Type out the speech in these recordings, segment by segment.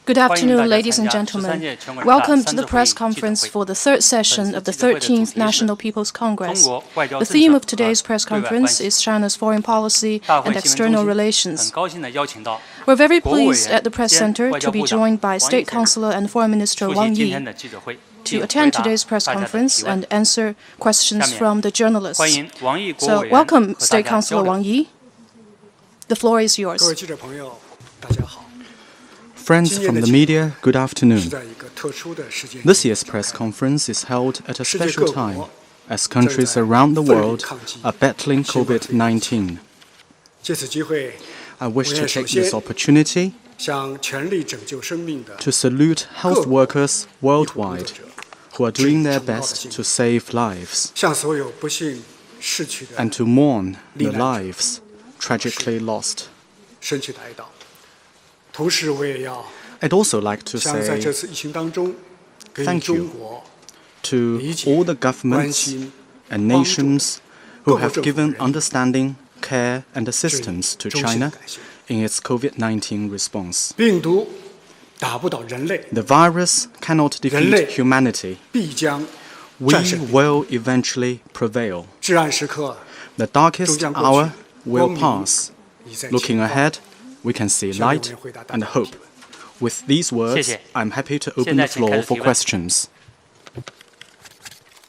Good afternoon, ladies and gentlemen. Welcome to the press conference for the third session of the 13th National People's Congress. The theme of today's press conference is China's foreign policy and external relations. We're very pleased at the press center to be joined by State Councilor and Foreign Minister Wang Yi to attend today's press conference and answer questions from the journalists. So, welcome, State Councilor Wang Yi. The floor is yours. Friends from the media, good afternoon. This year's press conference is held at a special time as countries around the world are battling COVID-19. I wish to take this opportunity to salute health workers worldwide who are doing their best to save lives and to mourn the lives tragically lost. I'd also like to say thank you to all the governments and nations who have given understanding, care and assistance to China in its COVID-19 response. The virus cannot defeat humanity. We will eventually prevail. The darkest hour will pass. Looking ahead, we can see light and hope. With these words, I'm happy to open the floor for questions.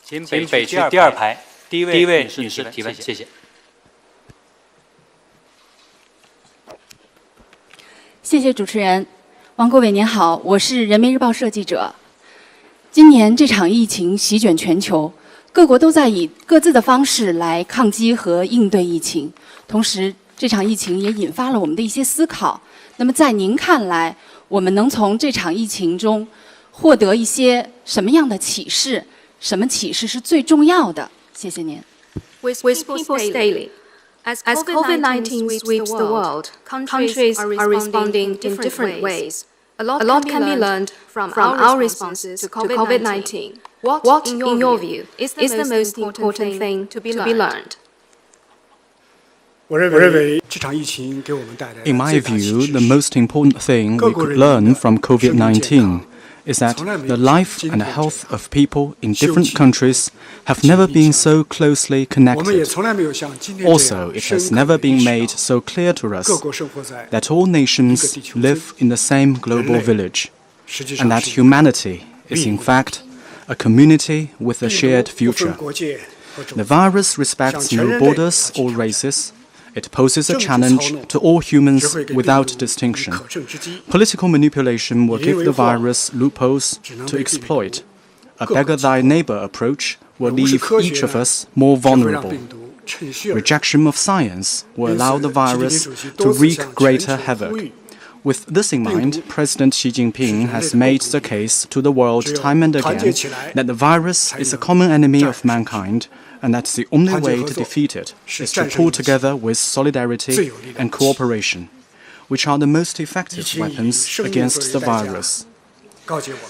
请北区第二排第一位女士提问，谢谢。谢谢主持人，王国伟您好，我是人民日报社记者。今年这场疫情席卷全球，各国都在以各自的方式来抗击和应对疫情，同时这场疫情也引发了我们的一些思考。那么在您看来，我们能从这场疫情中获得一些什么样的启示？什么启示是最重要的？谢谢您。With people's daily, as COVID-19 sweeps the world, countries are responding in different ways. A lot can be learned from our responses to COVID-19. What, in your view, is the most important thing to be learned? In my view, the most important thing we could learn from COVID-19 is that the life and health of people in different countries have never been so closely connected. Also, it has never been made so clear to us that all nations live in the same global village, and that humanity is in fact a community with a shared future. The virus respects no borders or races. It poses a challenge to all humans without distinction. Political manipulation will give the virus loopholes to exploit. A beggar-thy-neighbor approach will leave each of us more vulnerable. Rejection of science will allow the virus to wreak greater havoc. With this in mind, President Xi Jinping has made the case to the world time and again that the virus is a common enemy of mankind, and that the only way to defeat it is to pull together with solidarity and cooperation, which are the most effective weapons against the virus.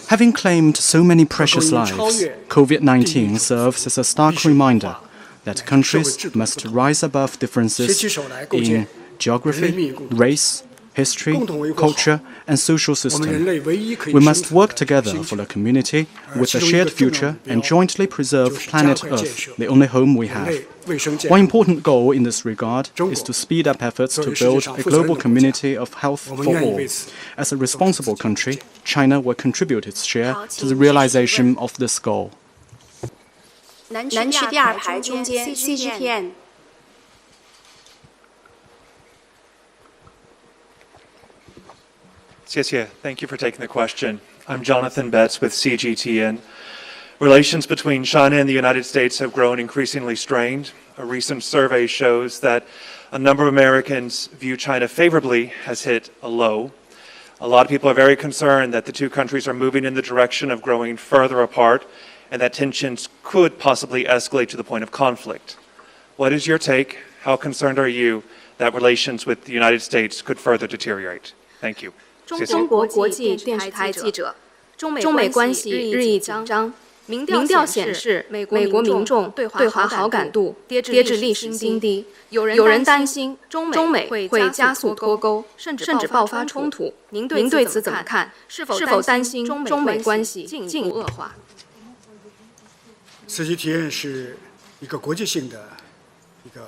Having claimed so many precious lives, COVID-19 serves as a stark reminder that countries must rise above differences in geography, race, history, culture, and social system. We must work together for a community with a shared future and jointly preserve planet Earth, the only home we have. One important goal in this regard is to speed up efforts to build a global community of health for all. As a responsible country, China will contribute its share to the realization of this goal. 南区第二排中间 CGTN。Thank you for taking the question. I'm Jonathan Betts with CGTN. Relations between China and the United States have grown increasingly strained. A recent survey shows that a number of Americans view China favorably has hit a low. A lot of people are very concerned that the two countries are moving in the direction of growing further apart and that tensions could possibly escalate to the point of conflict. What is your take? How concerned are you that relations with the United States could further deteriorate? Thank you. 中国国际电视台记者，中美关系日益紧张，民调显示，美国民众对华好感度跌至历史新低。有人担心中美会加速脱钩，甚至爆发冲突。您对此怎么看？是否担心中美关系进一步恶化？CGTN 是一个国际性的一个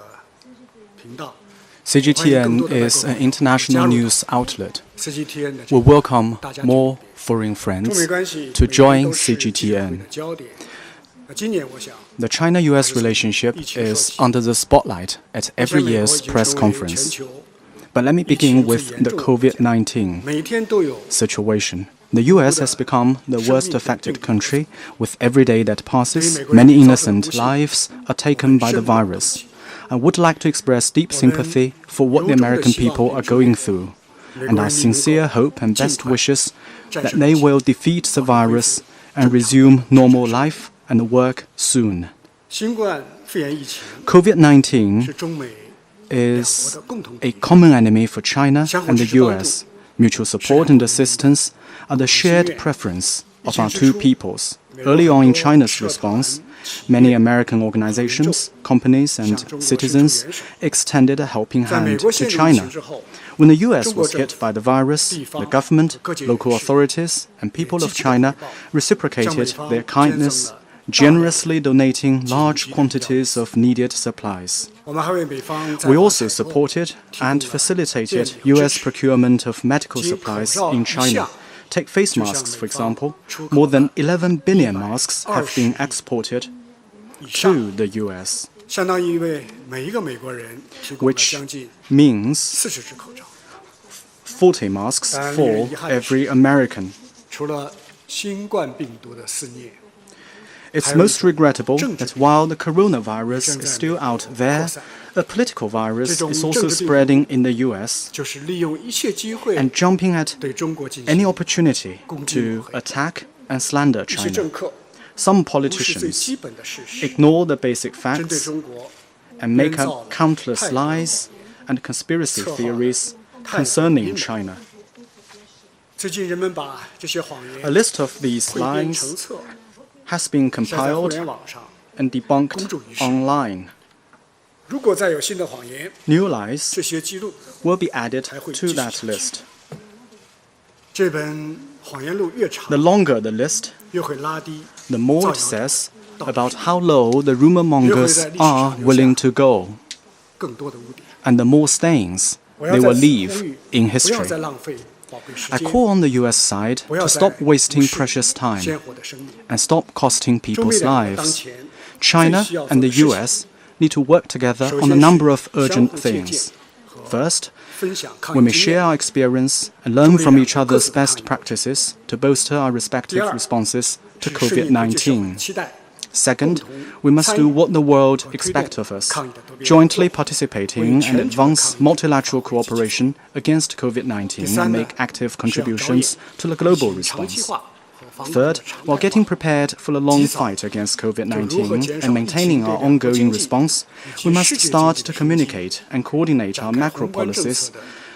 频道。CGTN is an international news outlet. We welcome more foreign friends to join CGTN. The China-US relationship is under the spotlight at every year's press conference. But let me begin with the COVID-19 situation. The US has become the worst affected country. With every day that passes, many innocent lives are taken by the virus. I would like to express deep sympathy for what the American people are going through, and our sincere hope and best wishes that they will defeat the virus and resume normal life and work soon. COVID-19 is a common enemy for China and the US. Mutual support and assistance are the shared preference of our two peoples. Early on in China's response, many American organizations, companies, and citizens extended a helping hand to China. When the US was hit by the virus, the government, local authorities, and people of China reciprocated their kindness, generously donating large quantities of needed supplies. We also supported and facilitated US procurement of medical supplies in China. Take face masks, for example. More than 11 billion masks have been exported to the US, which means 40 masks for every American. It's most regrettable that while the coronavirus is still out there, a political virus is also spreading in the US and jumping at any opportunity to attack and slander China. Some politicians ignore the basic facts and make up countless lies and conspiracy theories concerning China. A list of these lies has been compiled and debunked online. New lies will be added to that list. The longer the list, the more it says about how low the rumor mongers are willing to go, and the more stains they will leave in history. I call on the US side to stop wasting precious time and stop costing people's lives. China and the US need to work together on a number of urgent things. First, we may share our experience and learn from each other's best practices to bolster our respective responses to COVID-19. Second, we must do what the world expects of us, jointly participating and advance multilateral cooperation against COVID-19 and make active contributions to the global response. Third, while getting prepared for the long fight against COVID-19 and maintaining our ongoing response, we must start to communicate and coordinate our macro policies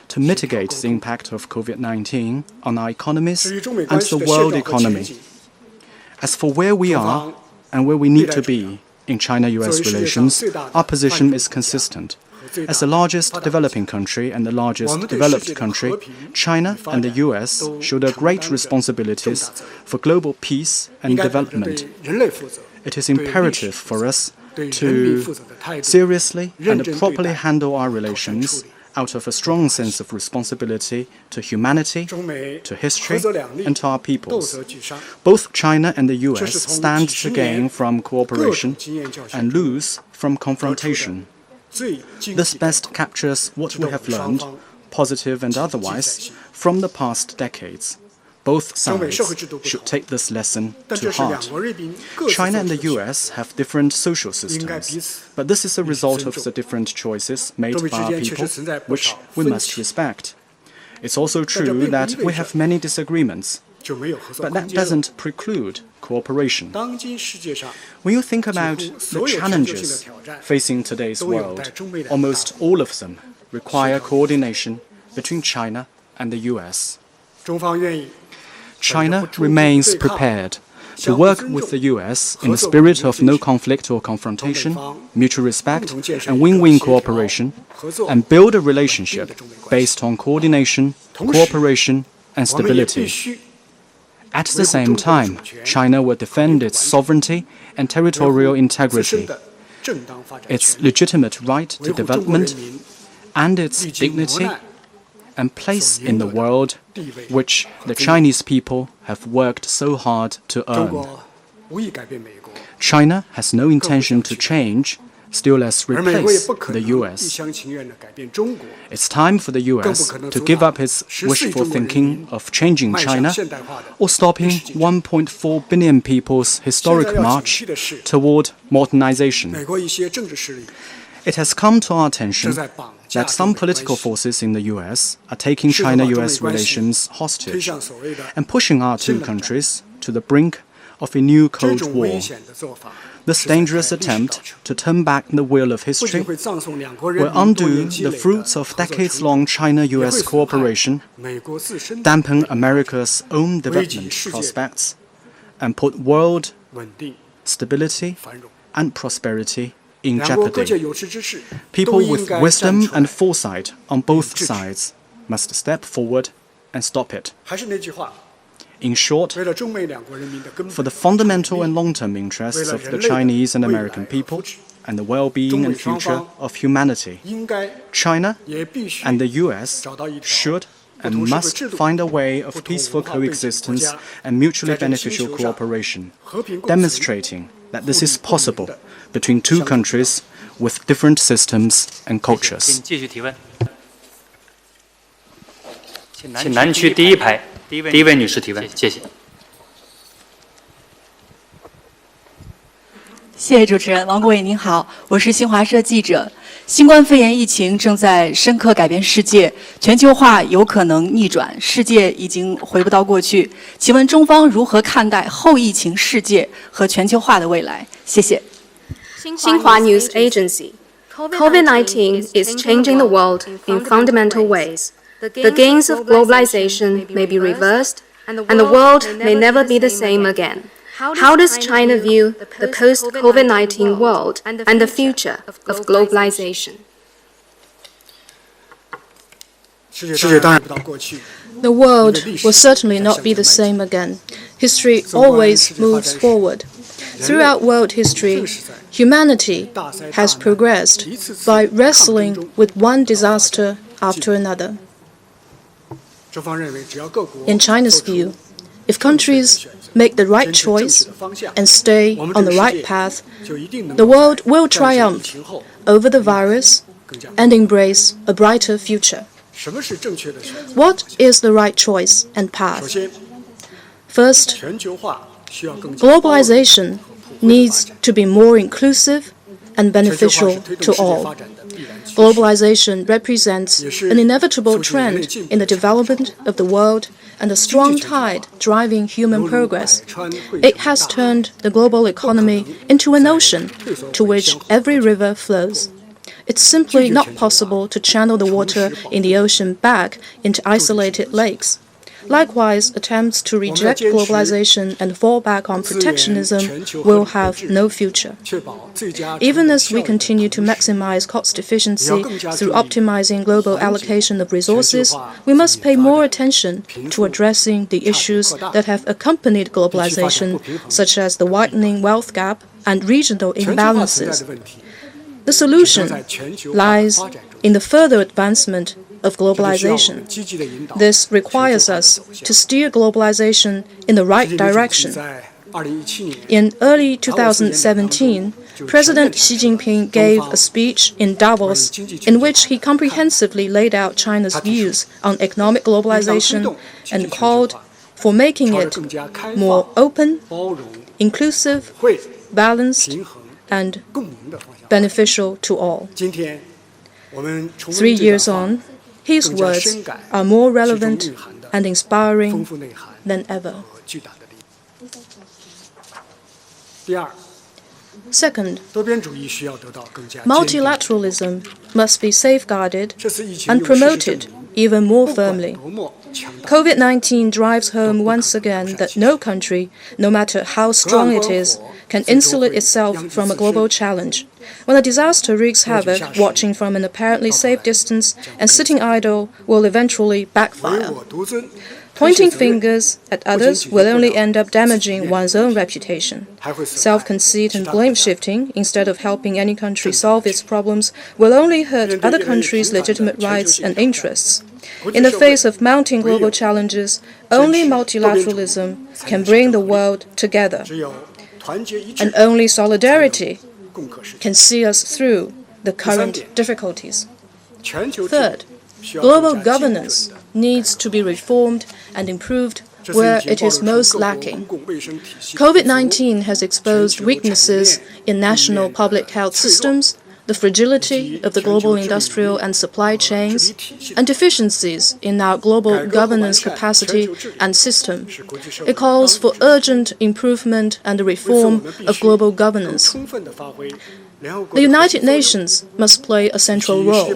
to mitigate the impact of COVID-19 on our economies and the world economy. As for where we are and where we need to be in China-US relations, our position is consistent. As the largest developing country and the largest developed country, China and the US shoulder great responsibilities for global peace and development. It is imperative for us to seriously and properly handle our relations out of a strong sense of responsibility to humanity, to history, and to our peoples. Both China and the US stand to gain from cooperation and lose from confrontation. This best captures what we have learned, positive and otherwise, from the past decades. Both sides should take this lesson to heart. China and the US have different social systems, but this is a result of the different choices made by our people, which we must respect. It's also true that we have many disagreements, but that doesn't preclude cooperation. When you think about the challenges facing today's world, almost all of them require coordination between China and the US. China remains prepared to work with the US in a spirit of no conflict or confrontation, mutual respect, and win-win cooperation, and build a relationship based on coordination, cooperation, and stability. At the same time, China will defend its sovereignty and territorial integrity, its legitimate right to development, and its dignity and place in the world which the Chinese people have worked so hard to earn. China has no intention to change, still less replace the US. It's time for the US to give up its wishful thinking of changing China or stopping 1.4 billion people's historic march toward modernization. It has come to our attention that some political forces in the US are taking China-US relations hostage and pushing our two countries to the brink of a new Cold War. This dangerous attempt to turn back the wheel of history will undo the fruits of decades-long China-US cooperation, dampen America's own development prospects, and put world stability and prosperity in jeopardy. People with wisdom and foresight on both sides must step forward and stop it. In short, for the fundamental and long-term interests of the Chinese and American people and the well-being and future of humanity, China and the US should and must find a way of peaceful coexistence and mutually beneficial cooperation, demonstrating that this is possible between two countries with different systems and cultures. 请南区第一排第一位女士提问，谢谢。谢谢主持人，王国伟您好，我是新华社记者。新冠肺炎疫情正在深刻改变世界，全球化有可能逆转，世界已经回不到过去。请问中方如何看待后疫情世界和全球化的未来？谢谢。Xinhua News Agency. COVID-19 is changing the world in fundamental ways. The gains of globalization may be reversed, and the world may never be the same again. How does China view the post-COVID-19 world and the future of globalization? The world will certainly not be the same again. History always moves forward. Throughout world history, humanity has progressed by wrestling with one disaster after another. In China's view, if countries make the right choice and stay on the right path, the world will triumph over the virus and embrace a brighter future. What is the right choice and path? First, globalization needs to be more inclusive and beneficial to all. Globalization represents an inevitable trend in the development of the world and a strong tide driving human progress. It has turned the global economy into an ocean to which every river flows. It's simply not possible to channel the water in the ocean back into isolated lakes. Likewise, attempts to reject globalization and fall back on protectionism will have no future. Even as we continue to maximize cost efficiency through optimizing global allocation of resources, we must pay more attention to addressing the issues that have accompanied globalization, such as the widening wealth gap and regional imbalances. The solution lies in the further advancement of globalization. This requires us to steer globalization in the right direction. In early 2017, President Xi Jinping gave a speech in Davos in which he comprehensively laid out China's views on economic globalization and called for making it more open, inclusive, balanced, and beneficial to all. 3 years on, his words are more relevant and inspiring than ever. Second, multilateralism must be safeguarded and promoted even more firmly. COVID-19 drives home once again that no country, no matter how strong it is, can insulate itself from a global challenge. When a disaster wreaks havoc, watching from an apparently safe distance and sitting idle will eventually backfire. Pointing fingers at others will only end up damaging one's own reputation. Self-conceit and blame-shifting, instead of helping any country solve its problems, will only hurt other countries' legitimate rights and interests. In the face of mounting global challenges, only multilateralism can bring the world together. And only solidarity can see us through the current difficulties. Third, global governance needs to be reformed and improved where it is most lacking. COVID-19 has exposed weaknesses in national public health systems, the fragility of the global industrial and supply chains, and deficiencies in our global governance capacity and system. It calls for urgent improvement and reform of global governance. The United Nations must play a central role.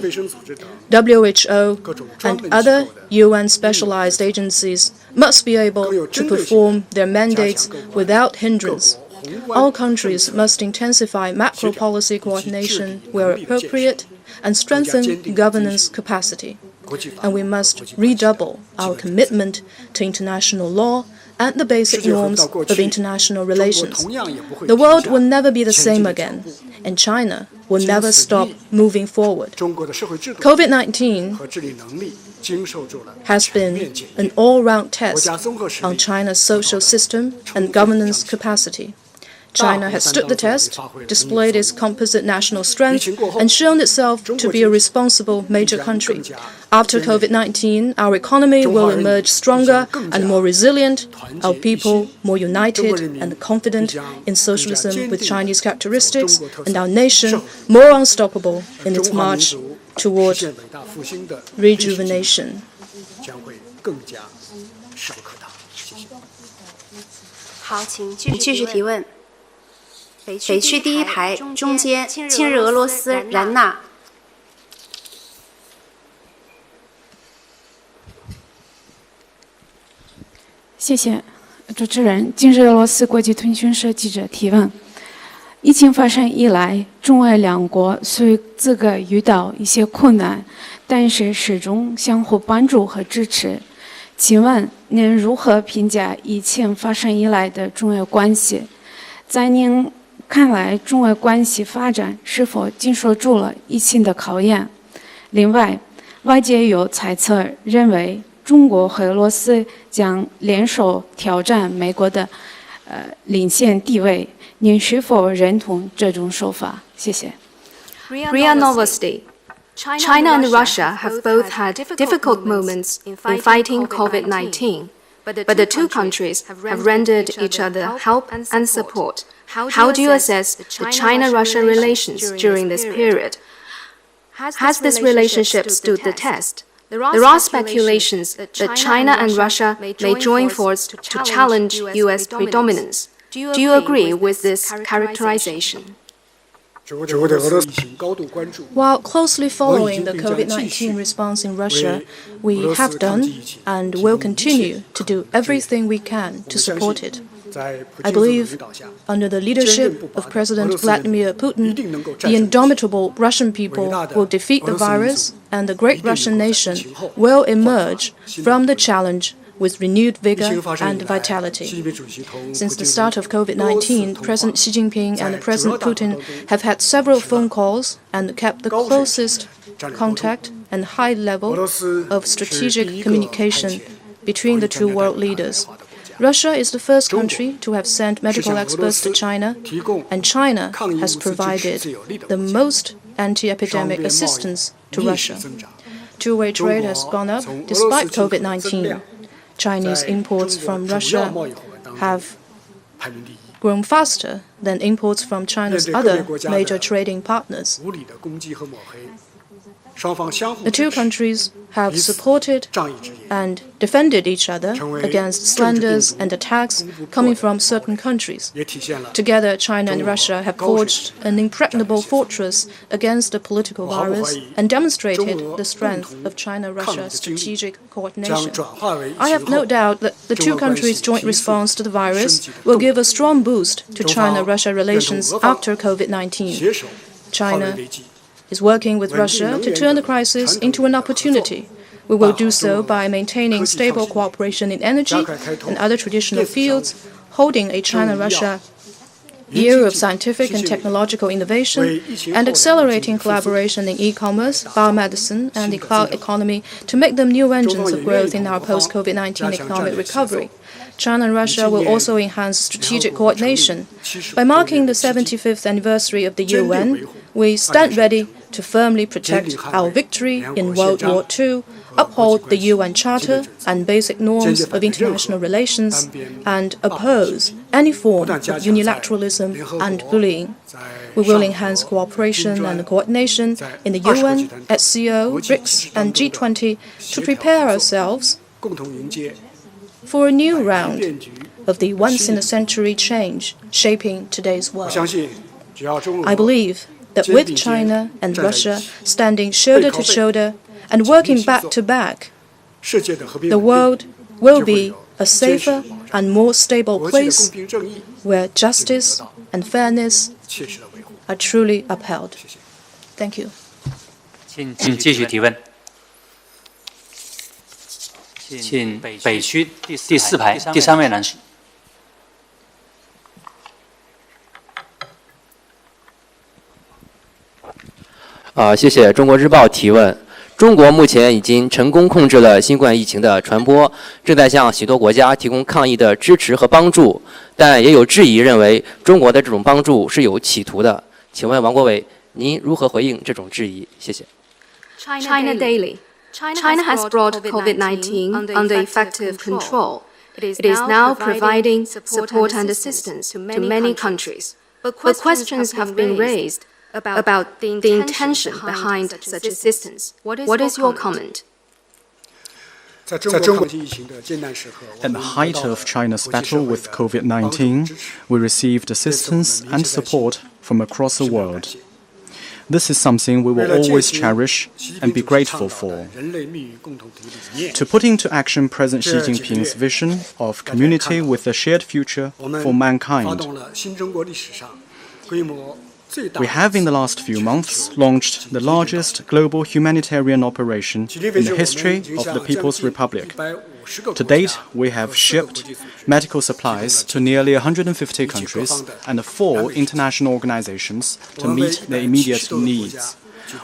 WHO and other UN specialized agencies must be able to perform their mandates without hindrance. All countries must intensify macro policy coordination where appropriate and strengthen governance capacity. And we must redouble our commitment to international law and the basic norms of international relations. The world will never be the same again, and China will never stop moving forward. COVID-19 has been an all-round test on China's social system and governance capacity. China has stood the test, displayed its composite national strength, and shown itself to be a responsible major country. After COVID-19, our economy will emerge stronger and more resilient, our people more united and confident in socialism with Chinese characteristics, and our nation more unstoppable in its march toward rejuvenation. 好，请继续提问。北区第一排中间，亲日俄罗斯冉娜。谢谢主持人。今日俄罗斯国际通讯社记者提问：疫情发生以来，中俄两国虽自个遇到一些困难，但是始终相互帮助和支持。请问您如何评价疫情发生以来的中俄关系？在您看来，中俄关系发展是否经受住了疫情的考验？另外，外界有猜测认为中国和俄罗斯将联手挑战美国的领先地位，您是否认同这种说法？谢谢。Ria Novosti. China and Russia have both had difficult moments in fighting COVID-19, but the two countries have rendered each other help and support. How do you assess the China-Russia relations during this period? Has this relationship stood the test? There are speculations that China and Russia may join forces to challenge U.S. predominance. Do you agree with this characterization? While closely following the COVID-19 response in Russia, we have done and will continue to do everything we can to support it. I believe, under the leadership of President Vladimir Putin, the indomitable Russian people will defeat the virus, and the great Russian nation will emerge from the challenge with renewed vigor and vitality. Since the start of COVID-19, President Xi Jinping and President Putin have had several phone calls and kept the closest contact and high level of strategic communication between the two world leaders. Russia is the first country to have sent medical experts to China, and China has provided the most anti-epidemic assistance to Russia. Two-way trade has gone up despite COVID-19. Chinese imports from Russia have grown faster than imports from China's other major trading partners. The two countries have supported and defended each other against slanders and attacks coming from certain countries. Together, China and Russia have forged an impregnable fortress against the political virus and demonstrated the strength of China-Russia strategic coordination. I have no doubt that the two countries' joint response to the virus will give a strong boost to China-Russia relations after COVID-19. China is working with Russia to turn the crisis into an opportunity. We will do so by maintaining stable cooperation in energy and other traditional fields, holding a China-Russia year of scientific and technological innovation, and accelerating collaboration in e-commerce, biomedicine, and the cloud economy to make them new engines of growth in our post-COVID-19 economic recovery. China and Russia will also enhance strategic coordination. By marking the 75th anniversary of the UN, we stand ready to firmly protect our victory in World War II, uphold the UN Charter and basic norms of international relations, and oppose any form of unilateralism and bullying. We will enhance cooperation and coordination in the UN, SCO, BRICS, and G20 to prepare ourselves for a new round of the once-in-a-century change shaping today's world. I believe that with China and Russia standing shoulder to shoulder and working back to back, the world will be a safer and more stable place where justice and fairness are truly upheld. Thank you. 请继续提问。请北区第四排第三位男士。谢谢中国日报提问。中国目前已经成功控制了新冠疫情的传播，正在向许多国家提供抗疫的支持和帮助，但也有质疑认为中国的这种帮助是有企图的。请问王国伟，您如何回应这种质疑？谢谢。China Daily. China has brought COVID-19 under effective control. It is now providing support and assistance to many countries. But questions have been raised about the intention behind such assistance. What is your comment? At the height of China's battle with COVID-19, we received assistance and support from across the world. This is something we will always cherish and be grateful for. To put into action President Xi Jinping's vision of community with a shared future for mankind, we have in the last few months launched the largest global humanitarian operation in the history of the People's Republic. To date, we have shipped medical supplies to nearly 150 countries and 4 international organizations to meet their immediate needs.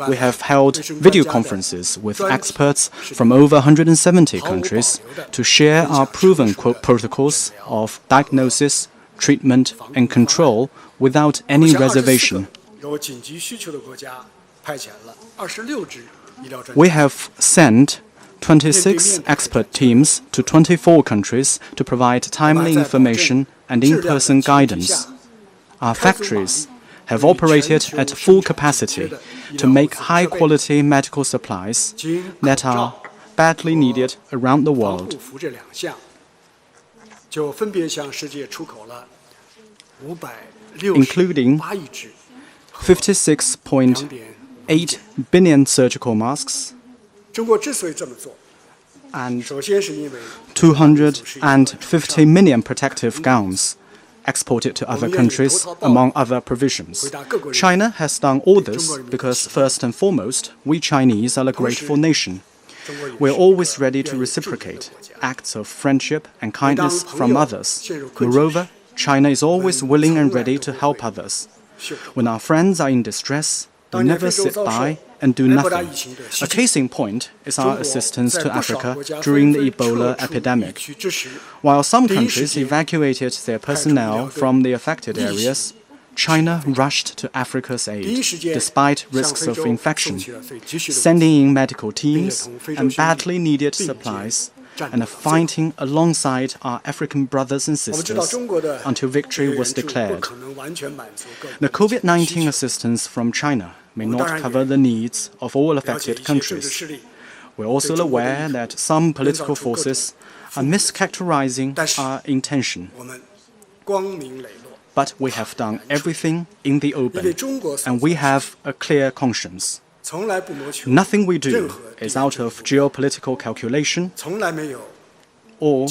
We have held video conferences with experts from over 170 countries to share our proven protocols of diagnosis, treatment, and control without any reservation. We have sent 26 expert teams to 24 countries to provide timely information and in-person guidance. Our factories have operated at full capacity to make high-quality medical supplies that are badly needed around the world. Including 56.8 billion surgical masks and 250 million protective gowns exported to other countries, among other provisions. China has done all this because, first and foremost, we Chinese are a grateful nation. We are always ready to reciprocate acts of friendship and kindness from others. Moreover, China is always willing and ready to help others. When our friends are in distress, they never sit by and do nothing. A case in point is our assistance to Africa during the Ebola epidemic. While some countries evacuated their personnel from the affected areas, China rushed to Africa's aid, despite risks of infection, sending in medical teams and badly needed supplies, and fighting alongside our African brothers and sisters until victory was declared. The COVID-19 assistance from China may not cover the needs of all affected countries. We're also aware that some political forces are mischaracterizing our intention. But we have done everything in the open, and we have a clear conscience. Nothing we do is out of geopolitical calculation or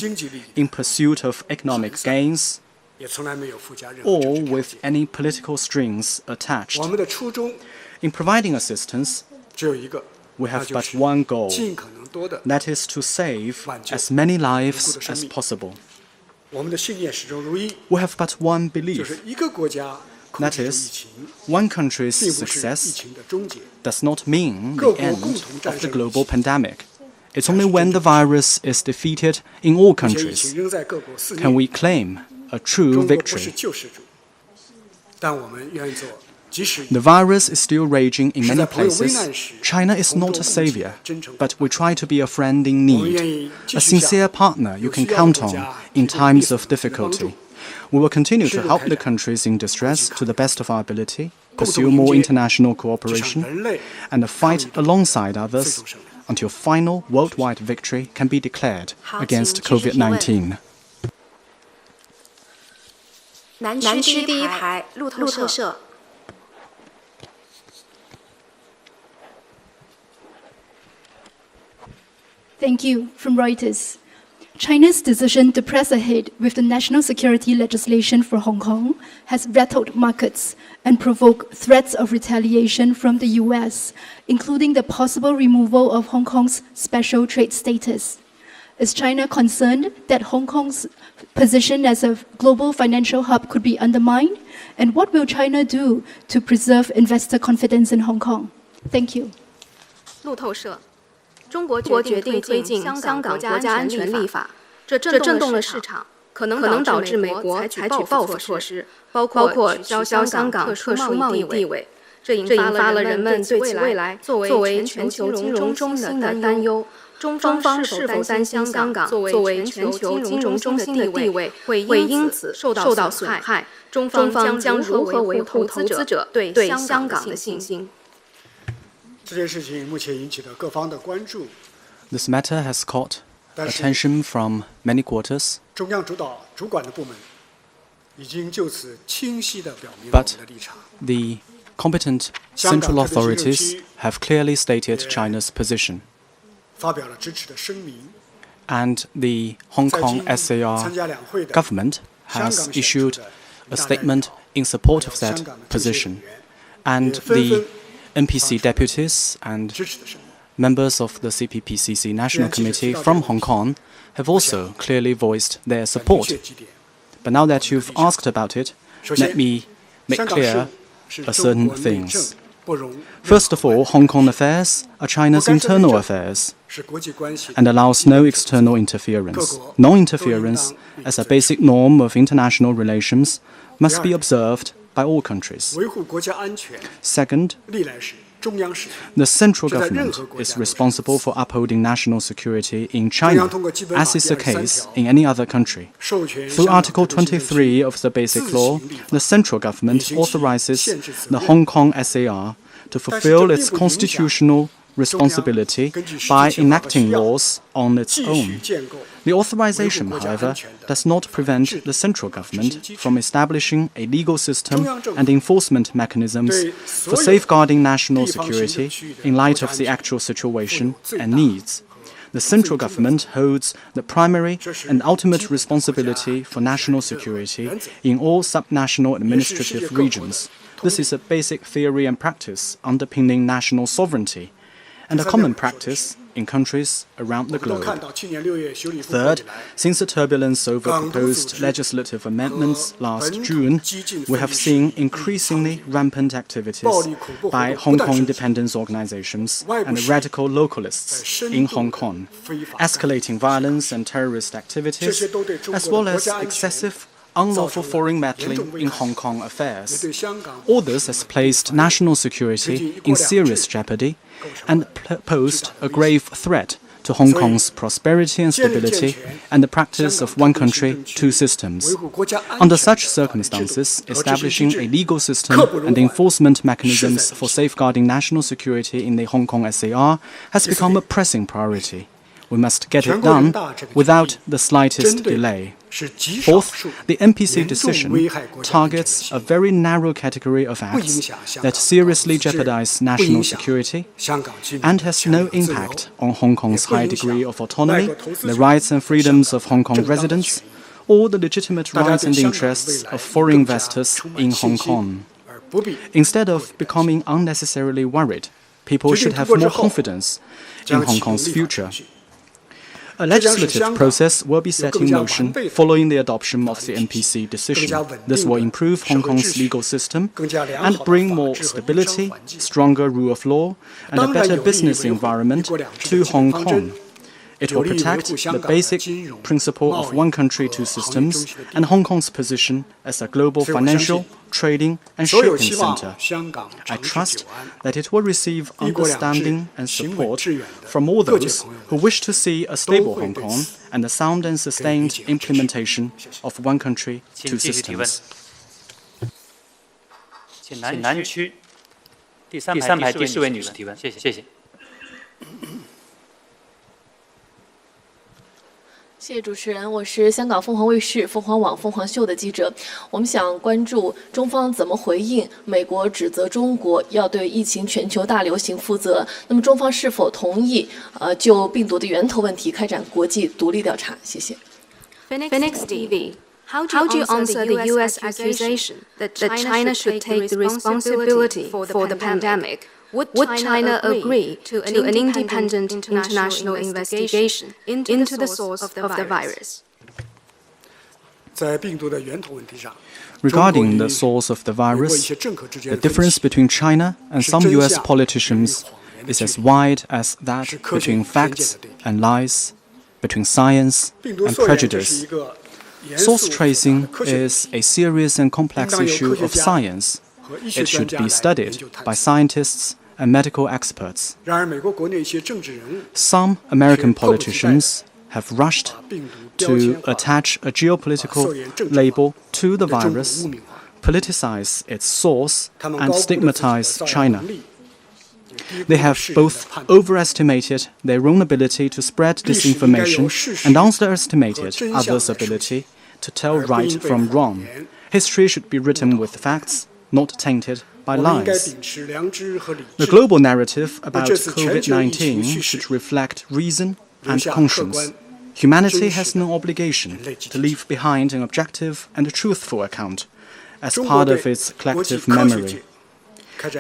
in pursuit of economic gains or with any political strings attached. In providing assistance, we have but one goal, that is to save as many lives as possible. We have but one belief, that is, one country's success does not mean the end of the global pandemic. It's only when the virus is defeated in all countries can we claim a true victory. The virus is still raging in many places. China is not a savior, but we try to be a friend in need, a sincere partner you can count on in times of difficulty. We will continue to help the countries in distress to the best of our ability, pursue more international cooperation, and fight alongside others until final worldwide victory can be declared against COVID-19. 南区第一排路透社。Thank you. From Reuters. China's decision to press ahead with the national security legislation for Hong Kong has rattled markets and provoked threats of retaliation from the US, including the possible removal of Hong Kong's special trade status. Is China concerned that Hong Kong's position as a global financial hub could be undermined? And what will China do to preserve investor confidence in Hong Kong? Thank you. 路透社。中国决定推进香港国家安全立法，这震动了市场，可能导致美国采取报复措施，包括取消香港特殊贸易地位。这引发了人们对其未来作为全球金融中心的担忧。中方是否担心香港作为全球金融中心的地位会因此受到损害？中方将如何维护投资者对香港的信心？ This matter has caught attention from many quarters, but the competent central authorities have clearly stated China's position. And the Hong Kong SAR government has issued a statement in support of that position. And the NPC deputies and members of the CPPCC National Committee from Hong Kong have also clearly voiced their support. But now that you've asked about it, let me make clear certain things. First of all, Hong Kong affairs are China's internal affairs and allows no external interference. Non-interference, as a basic norm of international relations, must be observed by all countries. Second, the central government is responsible for upholding national security in China, as is the case in any other country. Through Article 23 of the Basic Law, the central government authorizes the Hong Kong SAR to fulfill its constitutional responsibility by enacting laws on its own. The authorization, however, does not prevent the central government from establishing a legal system and enforcement mechanisms for safeguarding national security in light of the actual situation and needs. The central government holds the primary and ultimate responsibility for national security in all subnational administrative regions. This is a basic theory and practice underpinning national sovereignty, and a common practice in countries around the globe. Third, since the turbulence over proposed legislative amendments last June, we have seen increasingly rampant activities by Hong Kong independence organizations and radical localists in Hong Kong, escalating violence and terrorist activities, as well as excessive unlawful foreign meddling in Hong Kong affairs. All this has placed national security in serious jeopardy and posed a grave threat to to Hong Kong's prosperity and stability and the practice of one country, two systems. Under such circumstances, establishing a legal system and enforcement mechanisms for safeguarding national security in the Hong Kong SAR has become a pressing priority. We must get it done without the slightest delay. Fourth, the NPC decision targets a very narrow category of acts that seriously jeopardize national security and has no impact on Hong Kong's high degree of autonomy, the rights and freedoms of Hong Kong residents, or the legitimate rights and interests of foreign investors in Hong Kong. Instead of becoming unnecessarily worried, people should have more confidence in Hong Kong's future. A legislative process will be set in motion following the adoption of the NPC decision. This will improve Hong Kong's legal system and bring more stability, stronger rule of law, and a better business environment to Hong Kong. It will protect the basic principle of one country, two systems, and Hong Kong's position as a global financial, trading, and shipping center. I trust that it will receive understanding and support from all those who wish to see a stable Hong Kong and a sound and sustained implementation of one country, two systems. 请南区第三排第4位女士提问，谢谢。谢谢主持人，我是香港凤凰卫视、凤凰网、凤凰秀的记者。我们想关注中方怎么回应美国指责中国要对疫情全球大流行负责。那么中方是否同意就病毒的源头问题开展国际独立调查？谢谢。Phoenix TV. How do you answer the U.S. accusation that China should take the responsibility for the pandemic? Would China agree to an independent international investigation into the source of the virus? Regarding the source of the virus, the difference between China and some US politicians is as wide as that between facts and lies, between science and prejudice. Source tracing is a serious and complex issue of science. It should be studied by scientists and medical experts. Some American politicians have rushed to attach a geopolitical label to the virus, politicize its source, and stigmatize China. They have both overestimated their own ability to spread disinformation and underestimated others' ability to tell right from wrong. History should be written with facts, not tainted by lies. The global narrative about COVID-19 should reflect reason and conscience. Humanity has no obligation to leave behind an objective and truthful account as part of its collective memory.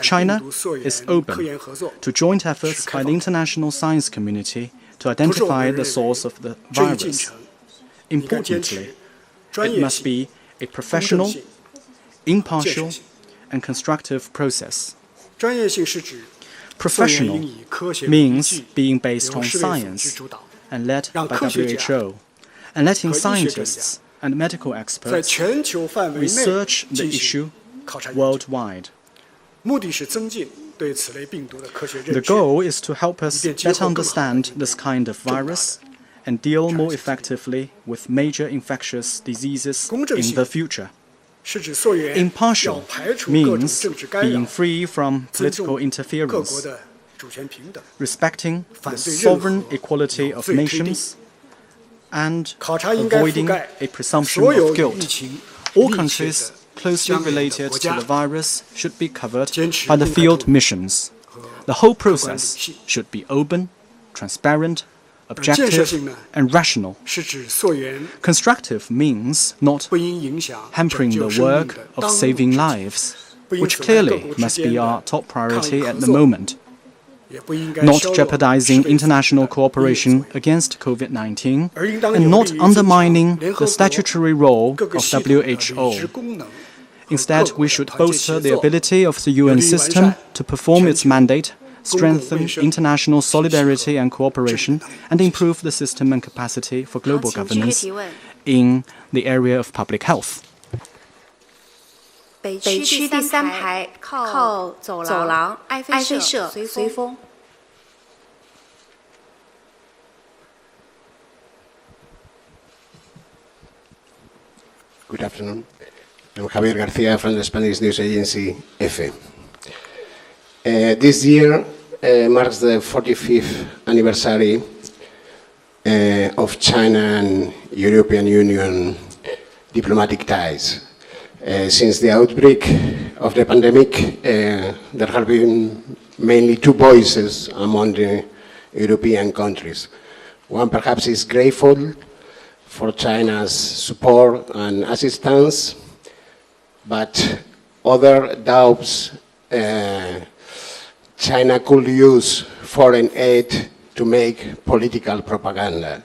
China is open to joint efforts by the international science community to identify the source of the virus. Importantly, it must be a professional, impartial, and constructive process. Professional means being based on science and led by WHO, and letting scientists and medical experts research the issue worldwide. The goal is to help us better understand this kind of virus and deal more effectively with major infectious diseases in the future. Impartial means being free from political interference, respecting the sovereign equality of nations, and avoiding a presumption of guilt. All countries closely related to the virus should be covered by the field missions. The whole process should be open, transparent, objective, and rational. Constructive means not hampering the work of saving lives, which clearly must be our top priority at the moment. Not jeopardizing international cooperation against COVID-19, and not undermining the statutory role of WHO. Instead, we should bolster the ability of the UN system to perform its mandate, strengthen international solidarity and cooperation, and improve the system and capacity for global governance in the area of public health. 北区第3排靠走廊，爱妃舍随风。Good afternoon. I'm Javier Garcia from the Spanish news agency EFE. This year marks the 45th anniversary of China and European Union diplomatic ties. Since the outbreak of the pandemic, there have been mainly two voices among the European countries. One perhaps is grateful for China's support and assistance, but other doubts China could use foreign aid to make political propaganda.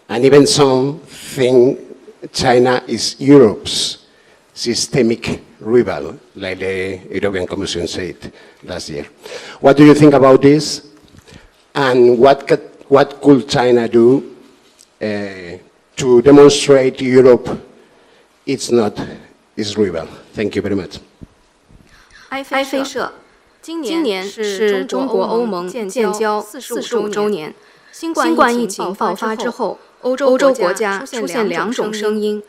And even some think China is Europe's systemic rival, like the European Commission said last year. What do you think about this? And what could China do to demonstrate Europe it's not its rival? Thank you very much. 埃菲社，今年是中国欧盟建交45周年。新冠疫情爆发之后，欧洲国家出现两种声音。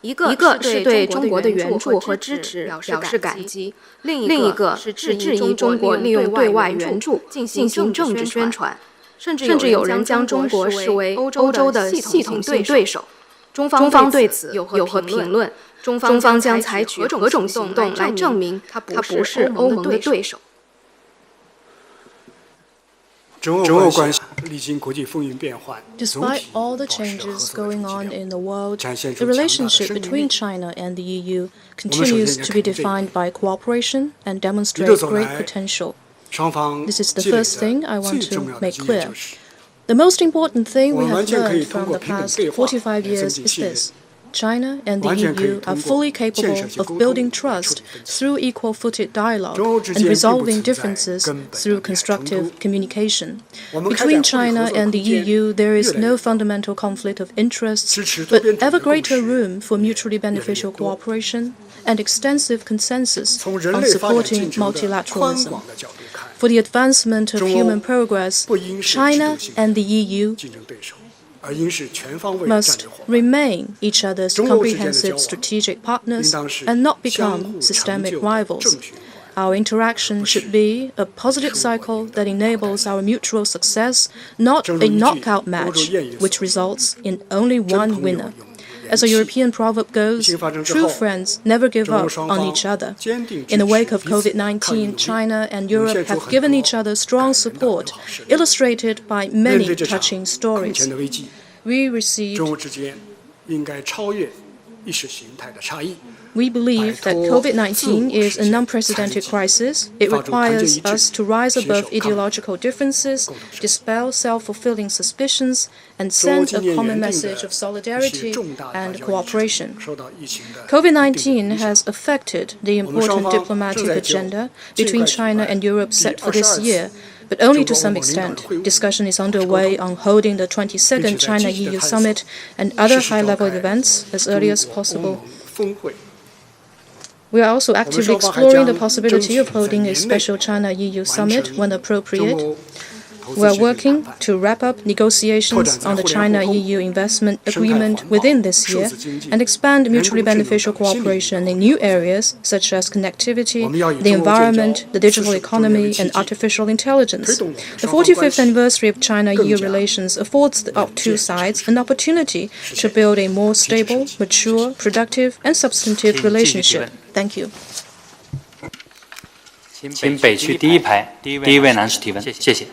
一个是对中国的援助和支持表示感激，另一个是质疑中国利用对外援助进行政治宣传，甚至有人将中国视为欧洲的系统性对手。中方对此有何评论？中方将采取何种行动来证明它不是欧盟的对手？中欧关系历经国际风云变幻。 Despite all the changes going on in the world, the relationship between China and the EU continues to be defined by cooperation and demonstrates great potential. This is the first thing I want to make clear. The most important thing we have learned from the past 45 years is this. China and the EU are fully capable of building trust through equal-footed dialogue and resolving differences through constructive communication. Between China and the EU, there is no fundamental conflict of interests, but ever greater room for mutually beneficial cooperation and extensive consensus on supporting multilateralism. For the advancement of human progress, China and the EU must remain each other's comprehensive strategic partners and not become systemic rivals. Our interaction should be a positive cycle that enables our mutual success, not a knockout match which results in only one winner. As a European proverb goes, true friends never give up on each other. In the wake of COVID-19, China and Europe have given each other strong support, illustrated by many touching stories. We believe that COVID-19 is an unprecedented crisis. It requires us to rise above ideological differences, dispel self-fulfilling suspicions, and send a common message of solidarity and cooperation. COVID-19 has affected the important diplomatic agenda between China and Europe set for this year, but only to some extent. Discussion is underway on holding the 22nd China-EU summit and other high-level events as early as possible. We are also actively exploring the possibility of holding a special China-EU summit when appropriate. We are working to wrap up negotiations on the China-EU investment agreement within this year and expand mutually beneficial cooperation in new areas such as connectivity, the environment, the digital economy, and artificial intelligence. The 45th anniversary of China-EU relations affords the two sides an opportunity to build a more stable, mature, productive, and substantive relationship. Thank you. 请北区第一排第一位男士提问，谢谢。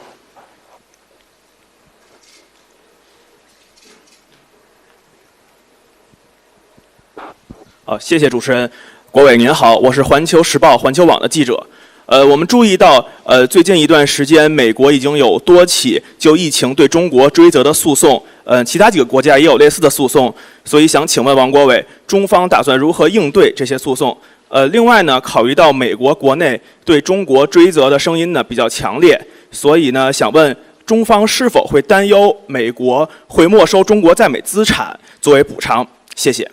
谢谢主持人。国伟您好，我是环球时报、环球网的记者。我们注意到，最近一段时间，美国已经有多起就疫情对中国追责的诉讼，其他几个国家也有类似的诉讼，所以想请问王国伟，中方打算如何应对这些诉讼？另外呢，考虑到美国国内对中国追责的声音呢比较强烈，所以呢，想问中方是否会担忧美国会没收中国在美资产作为补偿？谢谢。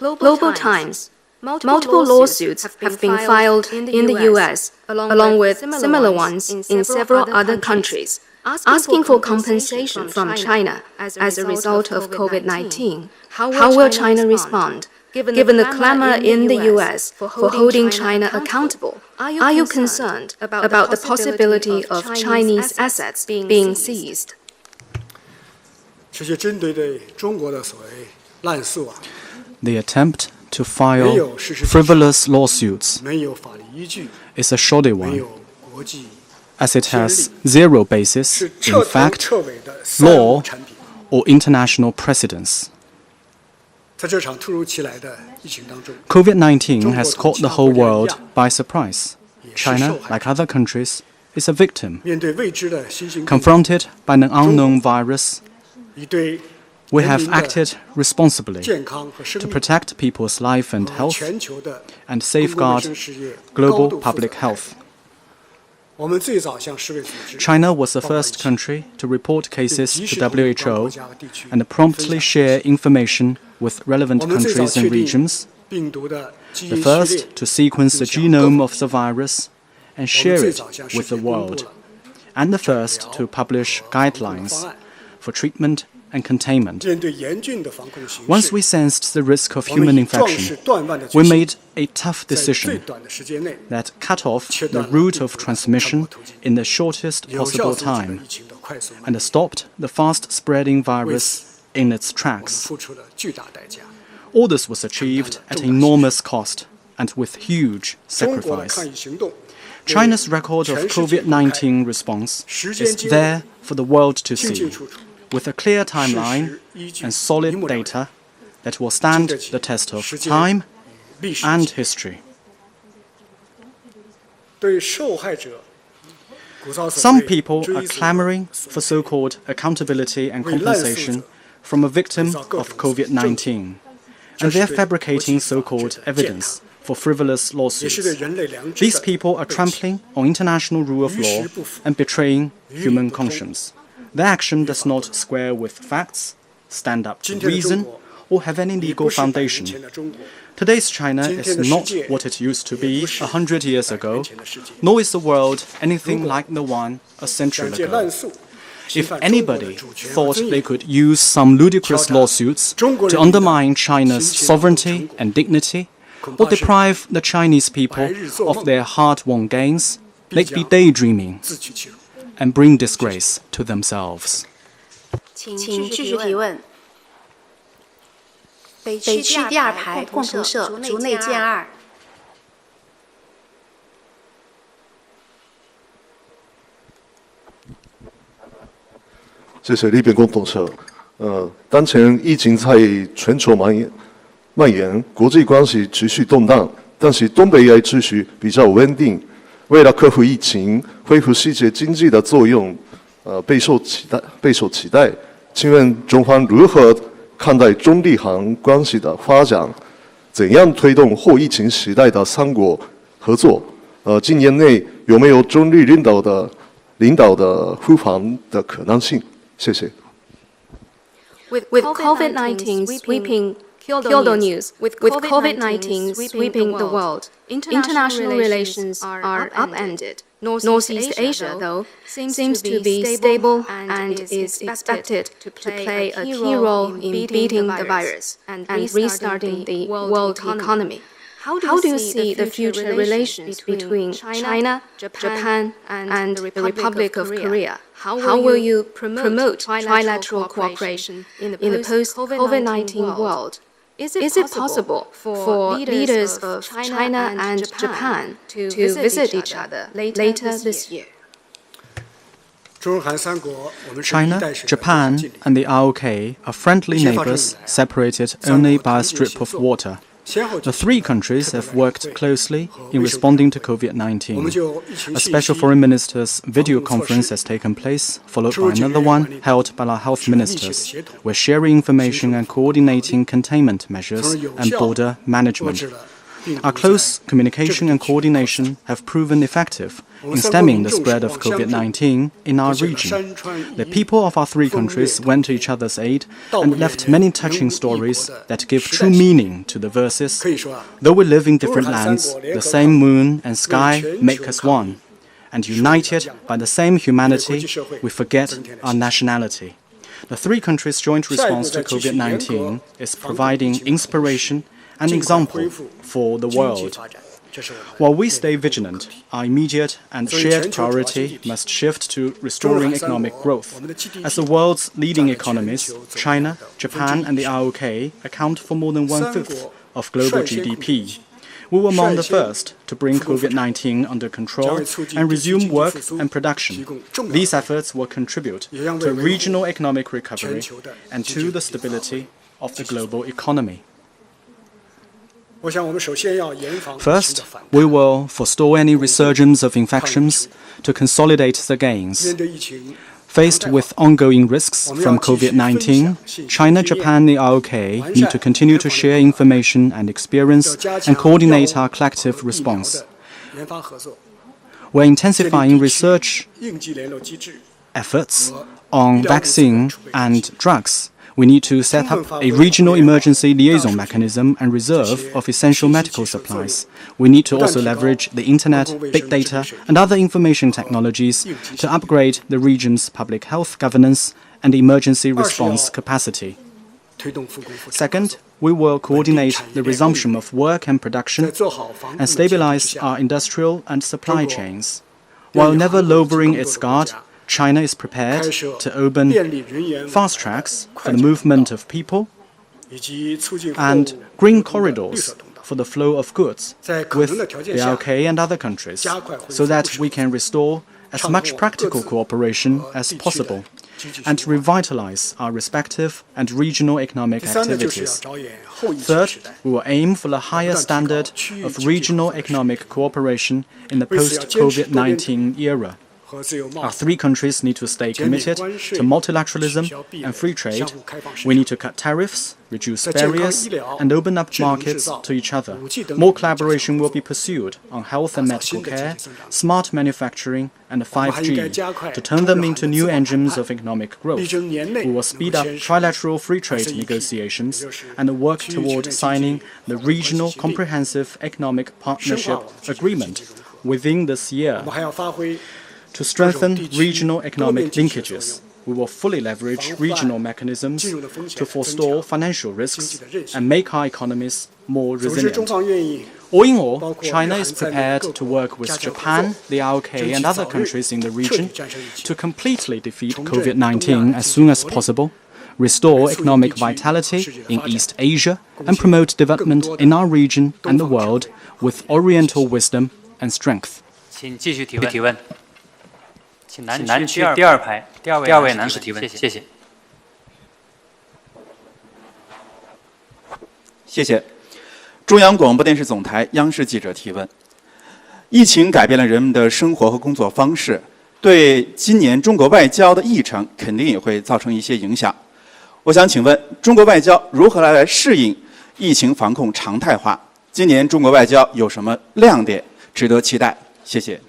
Global Times. Multiple lawsuits have been filed in the US, along with similar ones in several other countries, asking for compensation from China as a result of COVID-19. How will China respond? Given the clamor in the US for holding China accountable, are you concerned about the possibility of Chinese assets being seized? 这些针对中国的所谓滥诉啊， The attempt to file frivolous lawsuits 没有法律依据， is a shoddy 没 one, 有国际 as it has zero basis 是 in 彻头 fact, 彻尾的三无 law, 产品。 or international precedence. 在这场突如其来的疫情当中， COVID-19 has caught the whole world by surprise. China, like other countries, is a victim. 面对未知的新型病毒， Confronted by an unknown virus, 以对 we 人 have 民的 acted responsibly 健康和生 to 命 protect people's life and 和 health 全球的 and 公共卫 safeguard 生事业高 global 度负责 public health. 我们最早向世卫组织 China was the 报告疫 first 情 country to report 并 cases 及 to 时同有关 WHO 国家和地区 and 分 promptly 享 share information with relevant 我们最早 countries 确 and 定 regions, 病毒的基 the 因序列 first to sequence the 并向各 genome 国 of the virus and 我们 share 最 it 早向世 with 界 the 公布 world, 了 and the first to publish 防控 guidelines 方案 for treatment and containment. 面对严峻的防控形 Once 势 we sensed the risk of 我们 human 以壮士 infection, 断腕的 we 决心 made a tough 在最 decision 短的时间内 that cut off 切 the 断了 route 病 of 毒的 transmission 传播途径 in the shortest 有效 possible 阻止了 time 疫情的快速蔓 and 延 stopped the fast-spreading 为 virus 此 in its 我们 tracks. 付出了巨大代价 All this was achieved at enormous cost and with huge 中国的 sacrifice. 抗疫行动 China's record of 全世界公开 COVID-19 response 时间 is 经纬 there for the world to 清清 see, 楚楚 with a clear 事 timeline 实依据 and 一 solid 目了然 data that will stand 经得起 the test of 时间 time 历史 and 记 history. 对受害者鼓噪所 Some 谓 people 追 are 责 clamoring 索 for so-called accountability and 为滥诉 compensation 者 from a victim 制造各 of 种证据 COVID-19, 这 and 是 they're 对 fabricating 国际法治 so-called 的践踏 evidence for frivolous 也是对 lawsuits. 人类良知 These 的 people are 背弃 trampling on international rule of 于 law 时不符 and betraying 于理 human 不通 conscience. Their action does not square with facts, stand up to 今天的中 reason, 国 or have any 已 legal 不是100年 foundation. 前的中国 Today's China 今 is 天的世 not 界 what it used to 也 be 不是 100 years 100 ago, 年前的世界 nor is the world anything like the one a century 想借 ago. 滥诉侵 If 犯中国的 anybody 主权和 thought 尊 they 严 could use some ludicrous lawsuits 中国 to 人民的 undermine China's 辛勤劳动成 sovereignty 果 and dignity, 恐 or 怕是 deprive the Chinese people 白日做 of 梦 their hard-won gains, 必 they'd be 将 daydreaming 自取其辱 and bring disgrace to themselves. 请继续提问。北区第二排共同社竹内健二。谢谢立辩共同社。当前疫情在全球蔓延，国际关系持续动荡，但是东北亚秩序比较稳定。为了克服疫情，恢复世界经济的作用，备受期待。请问中方如何看待中日韩关系的发展？怎样推动后疫情时代的三国合作？今年内有没有中日领导的互访的可能性？谢谢。With COVID-19 sweeping Kyoto news, with COVID-19 sweeping the world, international relations are upended. Northeast Asia, though, seems to be stable and is expected to play a key role in beating the virus and restarting the world economy. How do you see the future relations between China, Japan, and the Republic of Korea? How will you promote trilateral cooperation in the post-COVID-19 world? Is it possible for leaders of China and Japan to visit each other later this year? 中日韩三国，我们是一 China, 代时代 Japan, 近邻 and the ROK are friendly neighbors separated only by a strip of water. 先后 The three countries have worked closely in responding to COVID-19. 我们就疫情 A 信 special 息 foreign ministers' video conference has taken place, followed by another one held by our health ministers. We're sharing information and coordinating containment measures and border management. Our close communication and coordination have proven effective in stemming the spread of COVID-19 in our region. The people of our three countries went to each other's aid and left many touching stories that give true meaning to the verses. Though we live in different lands, the same moon and sky make us one. And united by the same humanity, we forget our nationality. The three countries' joint response to COVID-19 is providing inspiration an example for the world. While we stay vigilant, our immediate and shared priority must shift to restoring economic growth. As the world's leading economies, China, Japan, and the ROK account for more than 1/5 of global GDP. We were among the first to bring COVID-19 under control and resume work and production. These efforts will contribute to regional economic recovery and to the stability of the global economy. First, we will forestall any resurgence of infections to consolidate the gains. Faced with ongoing risks from COVID-19, China, Japan, and the ROK need to continue to share information and experience and coordinate our collective response. We're intensifying research efforts on vaccine and drugs. We need to set up a regional emergency liaison mechanism and reserve of essential medical supplies. We need to also leverage the internet, big data, and other information technologies to upgrade the region's public health governance and emergency response capacity. Second, we will coordinate the resumption of work and production and stabilize our industrial and supply chains. While never lowering its guard, China is prepared to open fast tracks for the movement of people and green corridors for the flow of goods with the ROK and other countries, so that we can restore as much practical cooperation as possible and revitalize our respective and regional economic activities. Third, we will aim for a higher standard of regional economic cooperation in the post-COVID-19 era. Our three countries need to stay committed to multilateralism and free trade. We need to cut tariffs, reduce barriers, and open up markets to each other. More collaboration will be pursued on health and medical care, smart manufacturing, and 5G to turn them into new engines of economic growth. We will speed up trilateral free trade negotiations and work toward signing the Regional Comprehensive Economic Partnership Agreement within this year. To strengthen regional economic linkages, we will fully leverage regional mechanisms to forestall financial risks and make our economies more resilient. All in all, China is prepared to work with Japan, the ROK, and other countries in the region to completely defeat COVID-19 as soon as possible, restore economic vitality in East Asia, and promote development in our region and the world with Oriental wisdom and strength. 请继续提问。请南区第二排第二位男士提问，谢谢。谢谢。中央广播电视总台央视记者提问：疫情改变了人们的生活和工作方式，对今年中国外交的议程肯定也会造成一些影响。我想请问，中国外交如何来适应疫情防控常态化？今年中国外交有什么亮点值得期待？谢谢。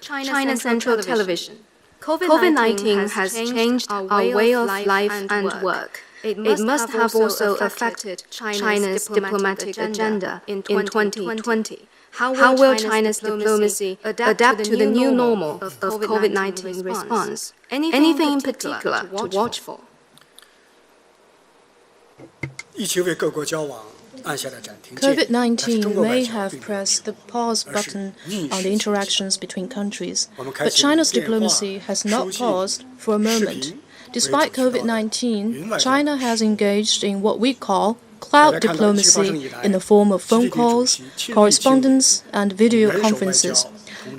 China Central Television. COVID-19 has changed our way of life and work. It must have also affected China's diplomatic agenda in 2020. How will China's diplomacy adapt to the new normal of COVID-19 response? Anything in particular to watch for? COVID-19 may have pressed the pause button on the interactions between countries, but China's diplomacy has not paused for a moment. Despite COVID-19, China has engaged in what we call cloud diplomacy in the form of phone calls, correspondence, and video conferences.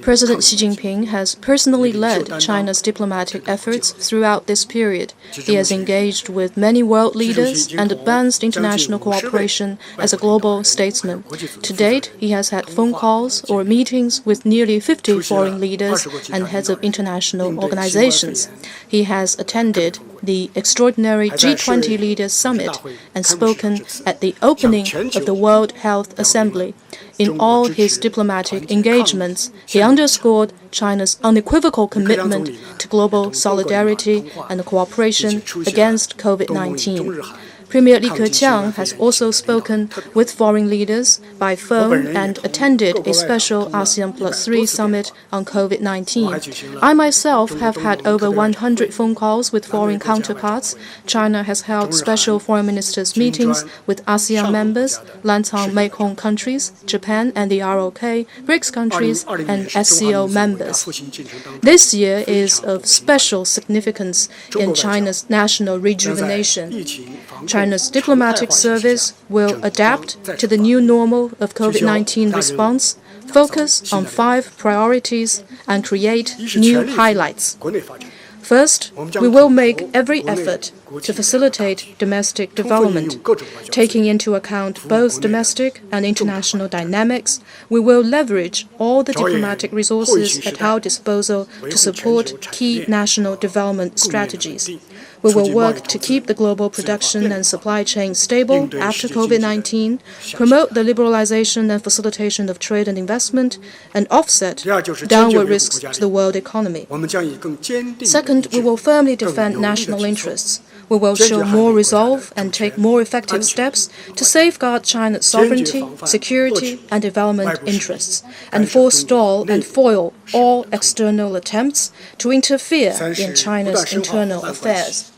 President Xi Jinping has personally led China's diplomatic efforts throughout this period. He has engaged with many world leaders and advanced international cooperation as a global statesman. To date, he has had phone calls or meetings with nearly 50 foreign leaders and heads of international organizations. He has attended the extraordinary G20 Leaders Summit and spoken at the opening of the World Health Assembly. In all his diplomatic engagements, he underscored China's unequivocal commitment to global solidarity and cooperation against COVID-19. Premier Li Keqiang has also spoken with foreign leaders by phone and attended a special ASEAN +3 summit on COVID-19. I myself have had over 100 phone calls with foreign counterparts. China has held special foreign ministers' meetings with ASEAN members, Lantang Mekong countries, Japan and the ROK, BRICS countries, and SCO members. This year is of special significance in China's national rejuvenation. China's diplomatic service will adapt to the new normal of COVID-19 response, focus on 5 priorities, and create new highlights. First, we will make every effort to facilitate domestic development. Taking into account both domestic and international dynamics, we will leverage all the diplomatic resources at our disposal to support key national development strategies. We will work to keep the global production and supply chain stable after COVID-19, promote the liberalization and facilitation of trade and investment, and offset downward risks to the world economy. Second, we will firmly defend national interests. We will show more resolve and take more effective steps to safeguard China's sovereignty, security, and development interests, and forestall and foil all external attempts to interfere in China's internal affairs.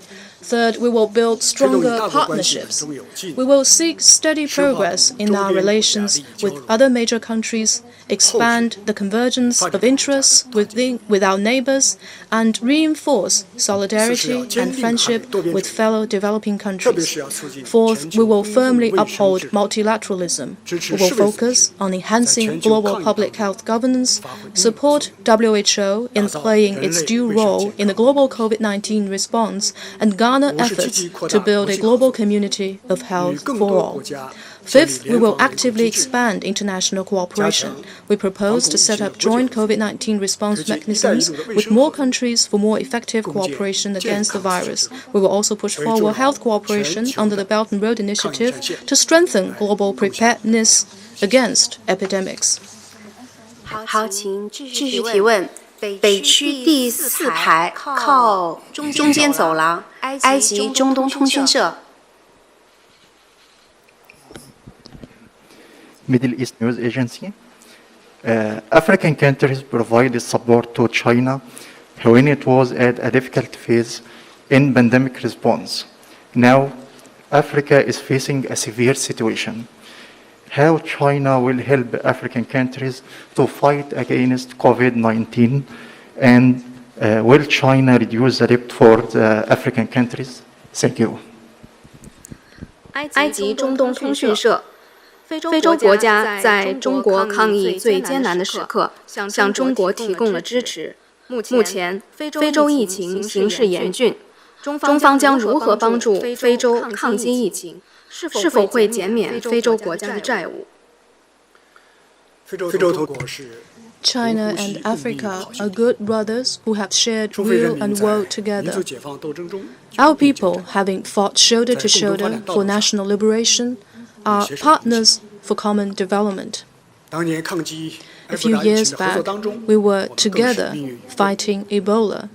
Third, we will build stronger partnerships. We will seek steady progress in our relations with other major countries, expand the convergence of interests with our neighbors, and reinforce solidarity and friendship with fellow developing countries. Fourth, we will firmly uphold multilateralism. We will focus on enhancing global public health governance, support WHO in playing its due role in the global COVID-19 response, and garner efforts to build a global community of health for all. Fifth, we will actively expand international cooperation. We propose to set up joint COVID-19 response mechanisms with more countries for more effective cooperation against the virus. We will also push forward health cooperation under the Belt and Road Initiative to strengthen global preparedness against epidemics. 好，请继续提问。北区第4排靠中间走廊，埃及中东通讯社。Middle East News Agency. African countries provided support to China when it was at a difficult phase in pandemic response. Now, Africa is facing a severe situation. How China will help African countries to fight against COVID-19, and will China reduce the debt for the African countries? Thank you. 埃及中东通讯社。非洲国家在中国抗疫最艰难的时刻，向中国提供了支持。目前，非洲疫情形势严峻，中方将如何帮助非洲抗击疫情？是否会减免非洲国家的债务？ China and Africa are good brothers who have shared real and woe together. Our people, having fought shoulder to shoulder for national liberation, are partners for common development. A few years back, we were together fighting Ebola.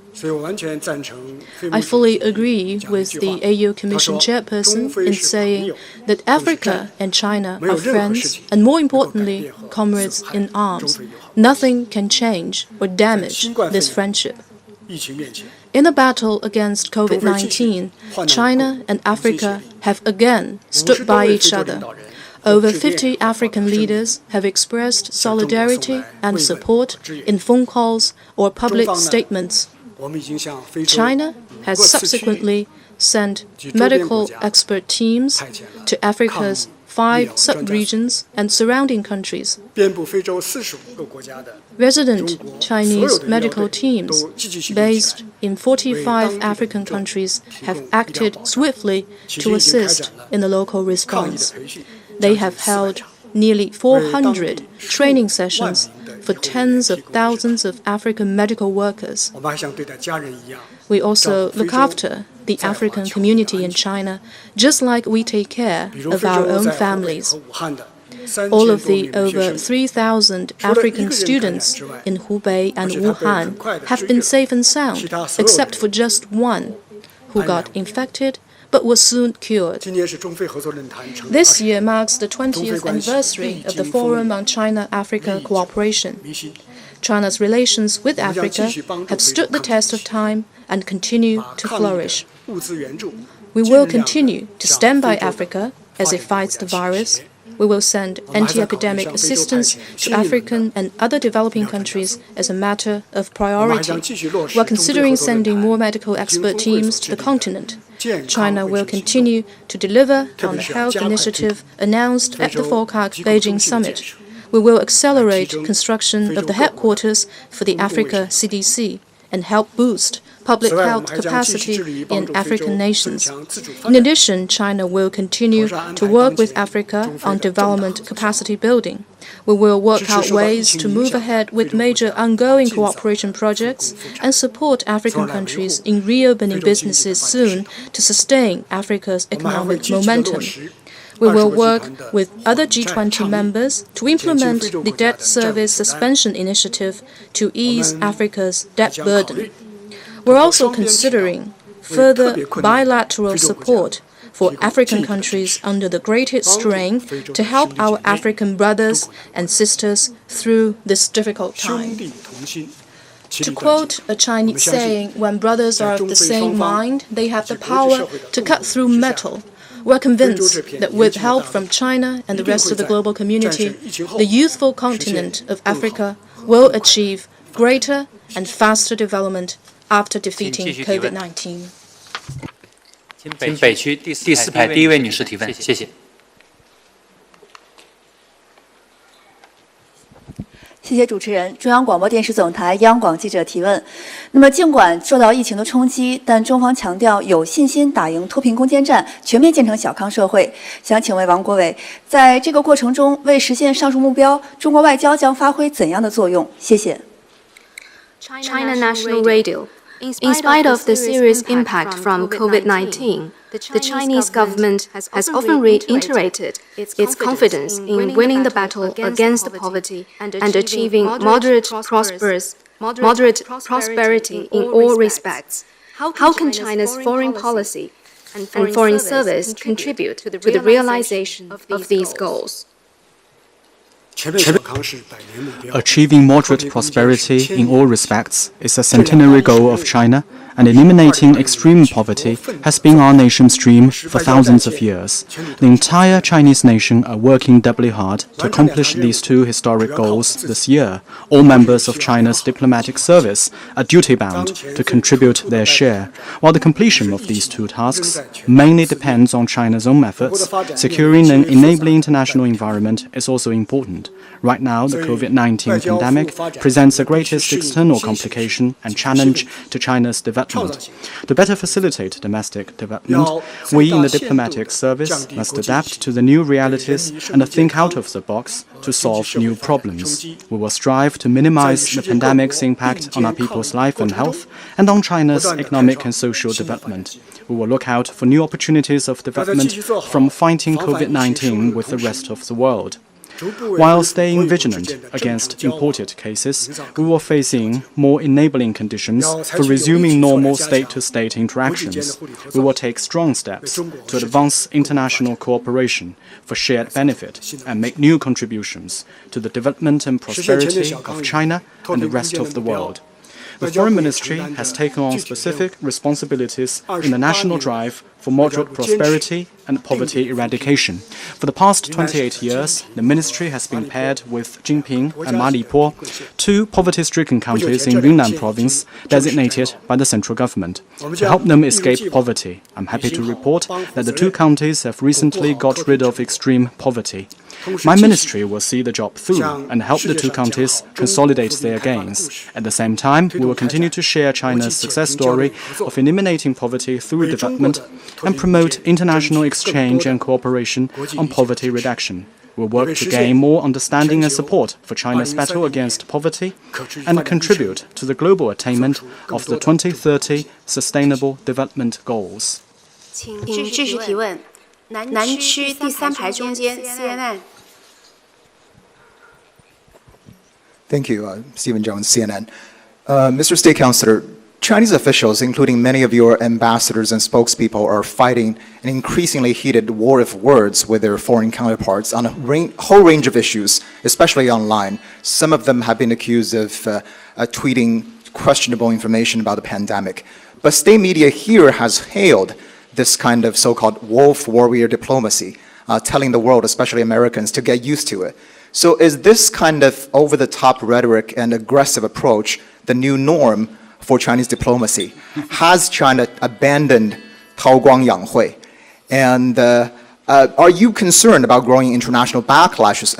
I fully agree with the AU Commission chairperson in saying that Africa and China are friends and, more importantly, comrades in arms. Nothing can change or damage this friendship. In the battle against COVID-19, China and Africa have again stood by each other. Over 50 African leaders have expressed solidarity and support in phone calls or public statements. China has subsequently sent medical expert teams to Africa's 5 sub-regions and surrounding countries. Resident Chinese medical teams based in 45 African countries have acted swiftly to assist in the local response. They have held nearly 400 training sessions for tens of thousands of African medical workers. We also look after the African community in China, just like we take care of our own families. All of the over 3,000 African students in Hubei and Wuhan have been safe and sound, except for just one, who got infected but was soon cured. This year marks the 20th anniversary of the Forum on China-Africa Cooperation. China's relations with Africa have stood the test of time and continue to flourish. We will continue to stand by Africa as it fights the virus. We will send anti-epidemic assistance to African and other developing countries as a matter of priority. We are considering sending more medical expert teams to the continent. China will continue to deliver on the health initiative announced at the FOCAC Beijing Summit. We will accelerate construction of the headquarters for the Africa CDC and help boost public health capacity in African nations. In addition, China will continue to work with Africa on development capacity building. We will work out ways to move ahead with major ongoing cooperation projects and support African countries in reopening businesses soon to sustain Africa's economic momentum. We will work with other G20 members to implement the debt service suspension initiative to ease Africa's debt burden. We're also considering further bilateral support for African countries under the greatest strain to help our African brothers and sisters through this difficult time. To quote a Chinese saying, when brothers are of the same mind, they have the power to cut through metal. We're convinced that with help from China and the rest of the global community, the youthful continent of Africa will achieve greater and faster development after defeating COVID-19. 请北区第4排第1位女士提问，谢谢。谢谢主持人。中央广播电视总台央广记者提问。那么，尽管受到疫情的冲击，但中方强调有信心打赢脱贫攻坚战，全面建成小康社会。想请问王国伟，在这个过程中，为实现上述目标，中国外交将发挥怎样的作用？谢谢。China National Radio. In spite of the serious impact from COVID-19, the Chinese government has often reiterated its confidence in winning the battle against poverty and achieving moderate prosperity in all respects. How can China's foreign policy and foreign service contribute to the realization of these goals? Achieving moderate prosperity in all respects is a centenary goal of China, and eliminating extreme poverty has been our nation's dream for thousands of years. The entire Chinese nation are working doubly hard to accomplish these two historic goals this year. All members of China's diplomatic service are duty-bound to contribute their share. While the completion of these two tasks mainly depends on China's own efforts, securing an enabling international environment is also important. Right now, the COVID-19 pandemic presents the greatest external complication and challenge to China's development. To better facilitate domestic development, we in the diplomatic service must adapt to the new realities and think out of the box to solve new problems. We will strive to minimize the pandemic's impact on our people's life and health and on China's economic and social development. We will look out for new opportunities of development from fighting COVID-19 with the rest of the world. While staying vigilant against imported cases, we will face more enabling conditions for resuming normal state-to-state interactions. We will take strong steps to advance international cooperation for shared benefit and make new contributions to the development and prosperity of China and the rest of the world. The Foreign Ministry has taken on specific responsibilities in the national drive for moderate prosperity and poverty eradication. For the past 28 years, the ministry has been paired with Jinping and Malipo, two poverty-stricken counties in Yunnan province designated by the central government, to help them escape poverty. I'm happy to report that the two counties have recently got rid of extreme poverty. My ministry will see the job through and help the two counties consolidate their gains. At the same time, we will continue to share China's success story of eliminating poverty through development and promote international exchange and cooperation on poverty reduction. We'll work to gain more understanding and support for China's battle against poverty and contribute to the global attainment of the 2030 Sustainable Development Goals. 请继续提问。南区第3排中间 CNN。 Thank you, Stephen Jones, CNN. Mr. State Councilor, Chinese officials, including many of your ambassadors and spokespeople, are fighting an increasingly heated war of words with their foreign counterparts on a whole range of issues, especially online. Some of them have been accused of tweeting questionable information about the pandemic. But state media here has hailed this kind of so-called wolf warrior diplomacy, telling the world, especially Americans, to get used to it. So is this kind of over-the-top rhetoric and aggressive approach the new norm for Chinese diplomacy? Has China abandoned Taoguang Yanghui? And are you concerned about growing international backlashes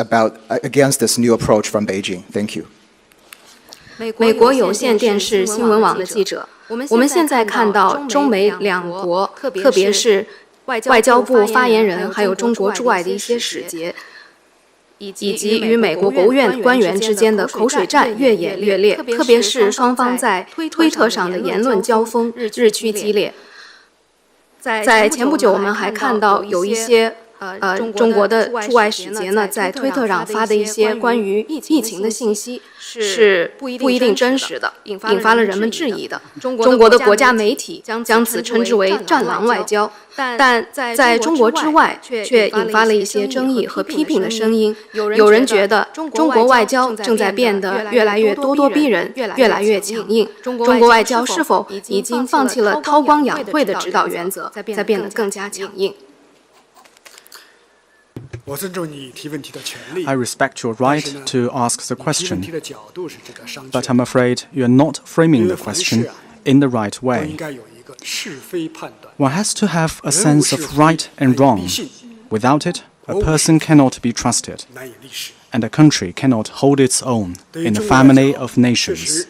against this new approach from Beijing? Thank you. 美国有线电视新闻网的记者，我们现在看到中美两国，特别是外交部发言人，还有中国驻外的一些使节，以及与美国国务院官员之间的口水战越演越烈，特别是双方在推特上的言论交锋日趋激烈。在前不久，我们还看到有一些中国的驻外使节呢，在推特上发的一些关于疫情的信息是不一定真实的，引发了人们质疑的。中国的国家媒体将此称之为“战狼外交”，但在中国之外却引发了一些争议和批评的声音。有人觉得中国外交正在变得越来越咄咄逼人，越来越强硬。中国外交是否已经放弃了韬光养晦的指导原则，在变得更加强硬？ I respect your right to ask the question, but I'm afraid you are not framing the question in the right way. One has to have a sense of right and wrong. Without it, a person cannot be trusted, and a country cannot hold its own in a family of nations.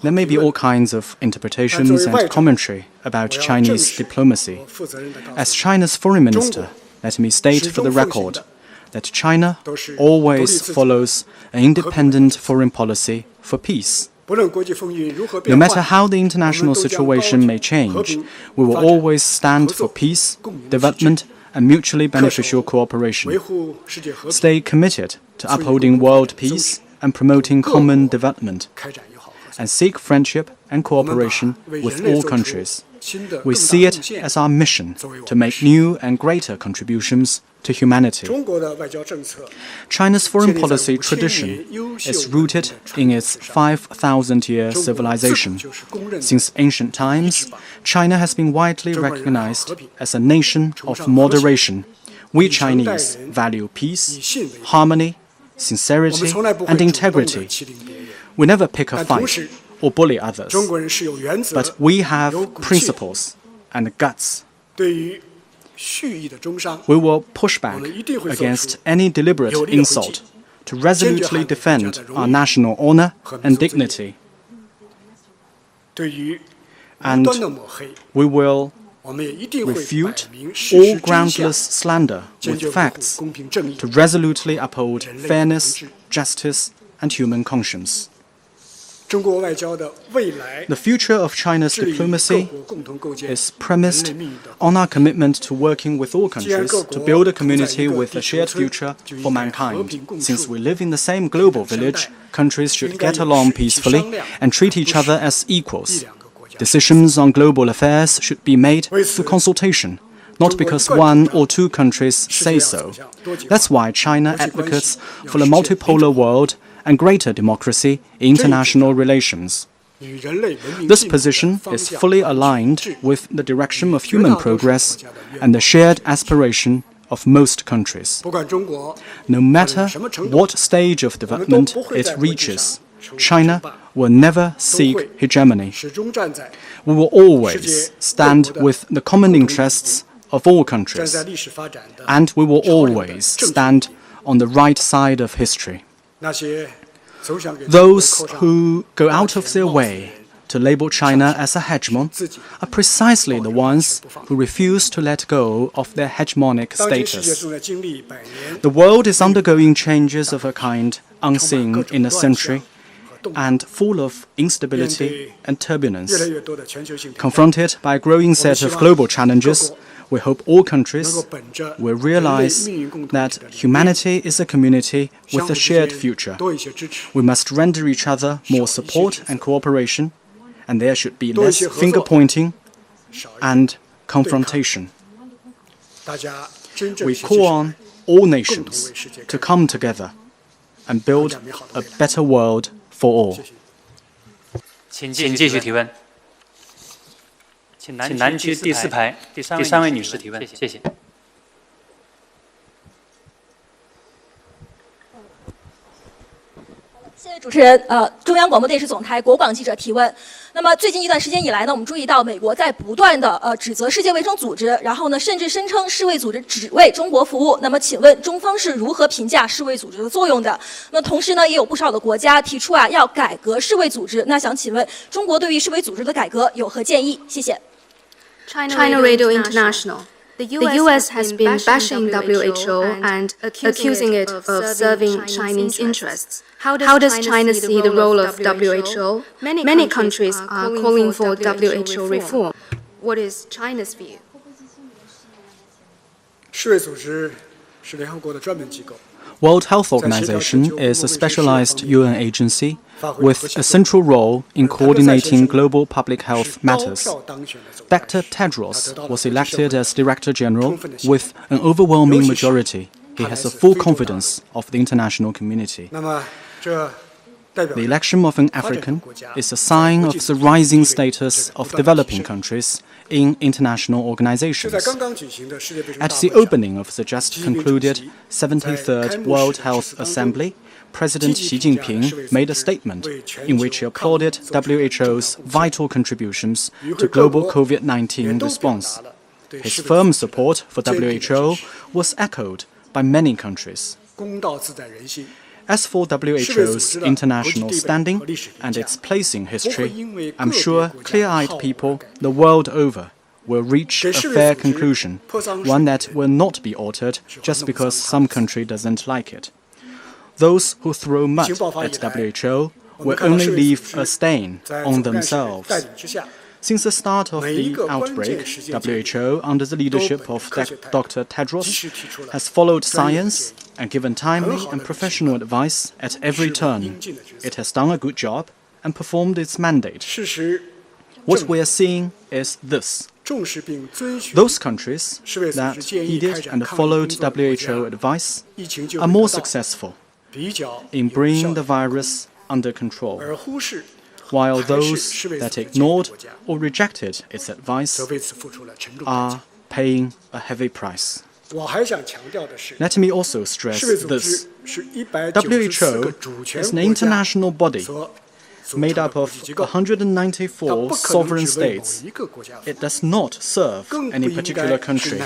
There may be all kinds of interpretations and commentary about Chinese diplomacy. As China's foreign minister, let me state for the record that China always follows an independent foreign policy for peace. No matter how the international situation may change, we will always stand for peace, development, and mutually beneficial cooperation. Stay committed to upholding world peace and promoting common development, and seek friendship and cooperation with all countries. We see it as our mission to make new and greater contributions to humanity. China's foreign policy tradition is rooted in its 5,000-year civilization. Since ancient times, China has been widely recognized as a nation of moderation. We Chinese value peace, harmony, sincerity, and integrity. We never pick a fight or bully others, but we have principles and guts. We will push back against any deliberate insult to resolutely defend our national honor and dignity. And we will refute all groundless slander with facts to resolutely uphold fairness, justice, and human conscience. The future of China's diplomacy is premised on our commitment to working with all countries to build a community with a shared future for mankind. Since we live in the same global village, countries should get along peacefully and treat each other as equals. Decisions on global affairs should be made through consultation, not because one or two countries say so. That's why China advocates for a multipolar world and greater democracy in international relations. This position is fully aligned with the direction of human progress and the shared aspiration of most countries. No matter what stage of development it reaches, China will never seek hegemony. We will always stand with the common interests of all countries, and we will always stand on the right side of history. Those who go out of their way to label China as a hegemon are precisely the ones who refuse to let go of their hegemonic status. The world is undergoing changes of a kind unseen in a century, and full of instability and turbulence. Confronted by a growing set of global challenges, We hope all countries will realize that humanity is a community with a shared future. We must render each other more support and cooperation, and there should be less finger-pointing and confrontation. We call on all nations to come together and build a better world for all. 请继续提问。请南区第4排第3位女士提问，谢谢。谢谢主持人。中央广播电视总台国广记者提问。那么最近一段时间以来呢，我们注意到美国在不断的指责世界卫生组织，然后呢，甚至声称世卫组织只为中国服务。那么请问中方是如何评价世卫组织的作用的？那同时呢，也有不少的国家提出要改革世卫组织。那想请问中国对于世卫组织的改革有何建议？谢谢。China Radio International. The US has been bashing WHO and accusing it of serving Chinese interests. How does China see the role of WHO? Many countries are calling for WHO reform. What is China's view? 世卫组织是联合国的专门机构。 World Health Organization is a specialized UN agency with a central role in coordinating global public health matters. Dr. Tedros was elected as Director General with an overwhelming majority. He has the full confidence of the international community. The election of an African is a sign of the rising status of developing countries in international organizations. At the opening of the just concluded 73rd World Health Assembly, President Xi Jinping made a statement in which he applauded WHO's vital contributions to global COVID-19 response. His firm support for WHO was echoed by many countries. As for WHO's international standing and its place in history, I'm sure clear-eyed people the world over will reach a fair conclusion, one that will not be altered just because some country doesn't like it. Those who throw mud at WHO will only leave a stain on themselves. Since the start of the outbreak, WHO, under the leadership of Dr. Tedros, has followed science and given timely and professional advice at every turn. It has done a good job and performed its mandate. What we are seeing is this. Those countries that heeded and followed WHO advice are more successful in bringing the virus under control, while those that ignored or rejected its advice are paying a heavy price. Let me also stress this. WHO is an international body made up of 194 sovereign states. It does not serve any particular country,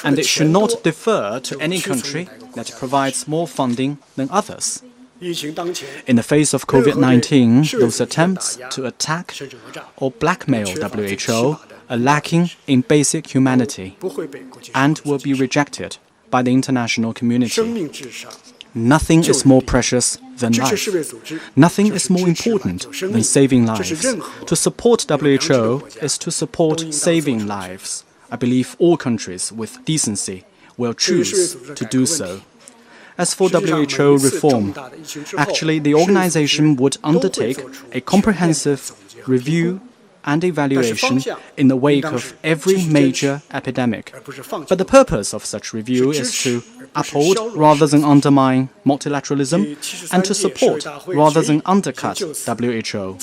and it should not defer to any country that provides more funding than others. In the face of COVID-19, those attempts to attack or blackmail WHO are lacking in basic humanity and will be rejected by the international community. Nothing is more precious than life. Nothing is more important than saving lives. To support WHO is to support saving lives. I believe all countries with decency will choose to do so. As for WHO reform, actually the organization would undertake a comprehensive review and evaluation in the wake of every major epidemic. But the purpose of such review is to uphold rather than undermine multilateralism and to support rather than undercut WHO.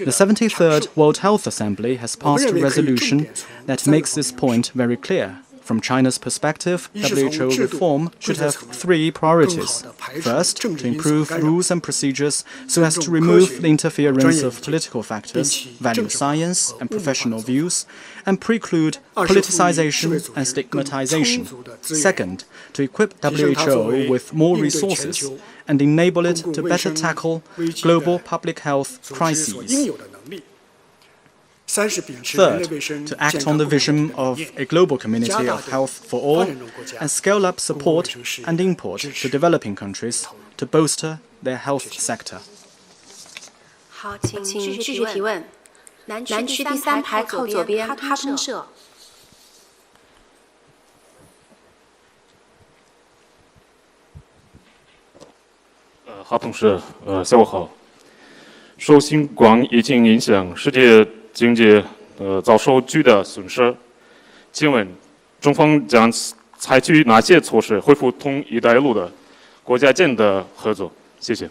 The 73rd World Health Assembly has passed a resolution that makes this point very clear. From China's perspective, WHO reform should have three priorities. First, to improve rules and procedures so as to remove the interference of political factors, value science and professional views, and preclude politicization and stigmatization. Second, to equip WHO with more resources and enable it to better tackle global public health crises. Third, to act on the vision of a global community of health for all and scale up support and import to developing countries to bolster their health sector. 好，请继续提问。南区第3排靠左边，哈通社。好同事，下午好。受新冠疫情影响，世界经济遭受巨大损失。请问，中方将采取哪些措施恢复同“一带一路”的国家间的合作？谢谢。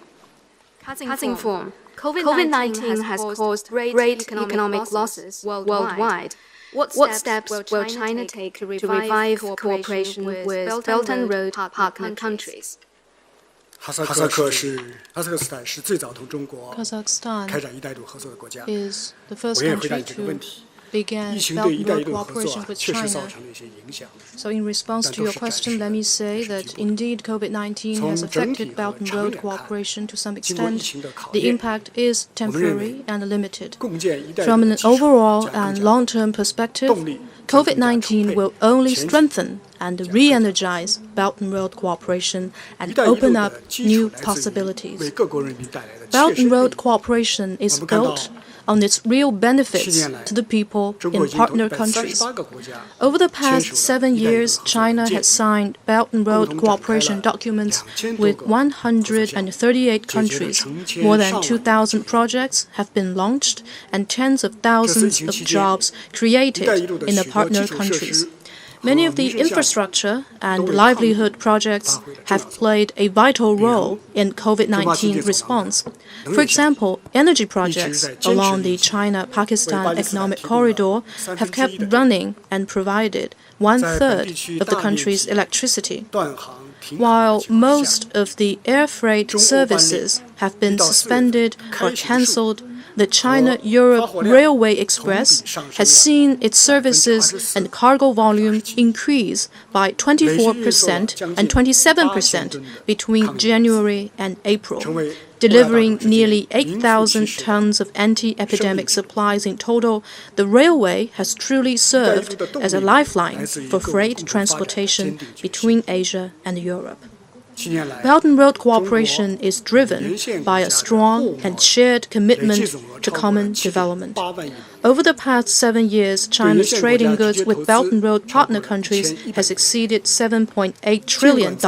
Cutting form. COVID-19 has caused great economic losses worldwide. What steps will China take to revive cooperation with Belt and Road partner countries? 哈萨克斯坦是最早同中国开展“一带一路”合作的国家。我愿意回答你这个问题。疫情对“一带一路”合作确实造成了一些影响。 So in response to your question, let me say that indeed COVID-19 has affected Belt and Road cooperation to some extent. The impact is temporary and limited. From an overall and long-term perspective, COVID-19 will only strengthen and re-energize Belt and Road cooperation and open up new possibilities. Belt and Road cooperation is built on its real benefits to the people in partner countries. Over the past 7 years, China has signed Belt and Road cooperation documents with 138 countries. More than 2,000 projects have been launched and tens of thousands of jobs created in the partner countries. Many of the infrastructure and livelihood projects have played a vital role in COVID-19 response. For example, energy projects along the China-Pakistan economic corridor have kept running and provided 1/3 of the country's electricity. While most of the air freight services have been suspended or cancelled, the China-Europe Railway Express has seen its services and cargo volume increase by 24% and 27% between January and April, delivering nearly 8,000 tons of anti-epidemic supplies in total. The railway has truly served as a lifeline for freight transportation between Asia and Europe. Belt and Road cooperation is driven by a strong and shared commitment to common development. Over the past 7 years, China's trading goods with Belt and Road partner countries has exceeded $7.8 trillion,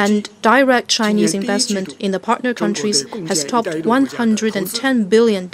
and direct Chinese investment in the partner countries has topped $110 billion.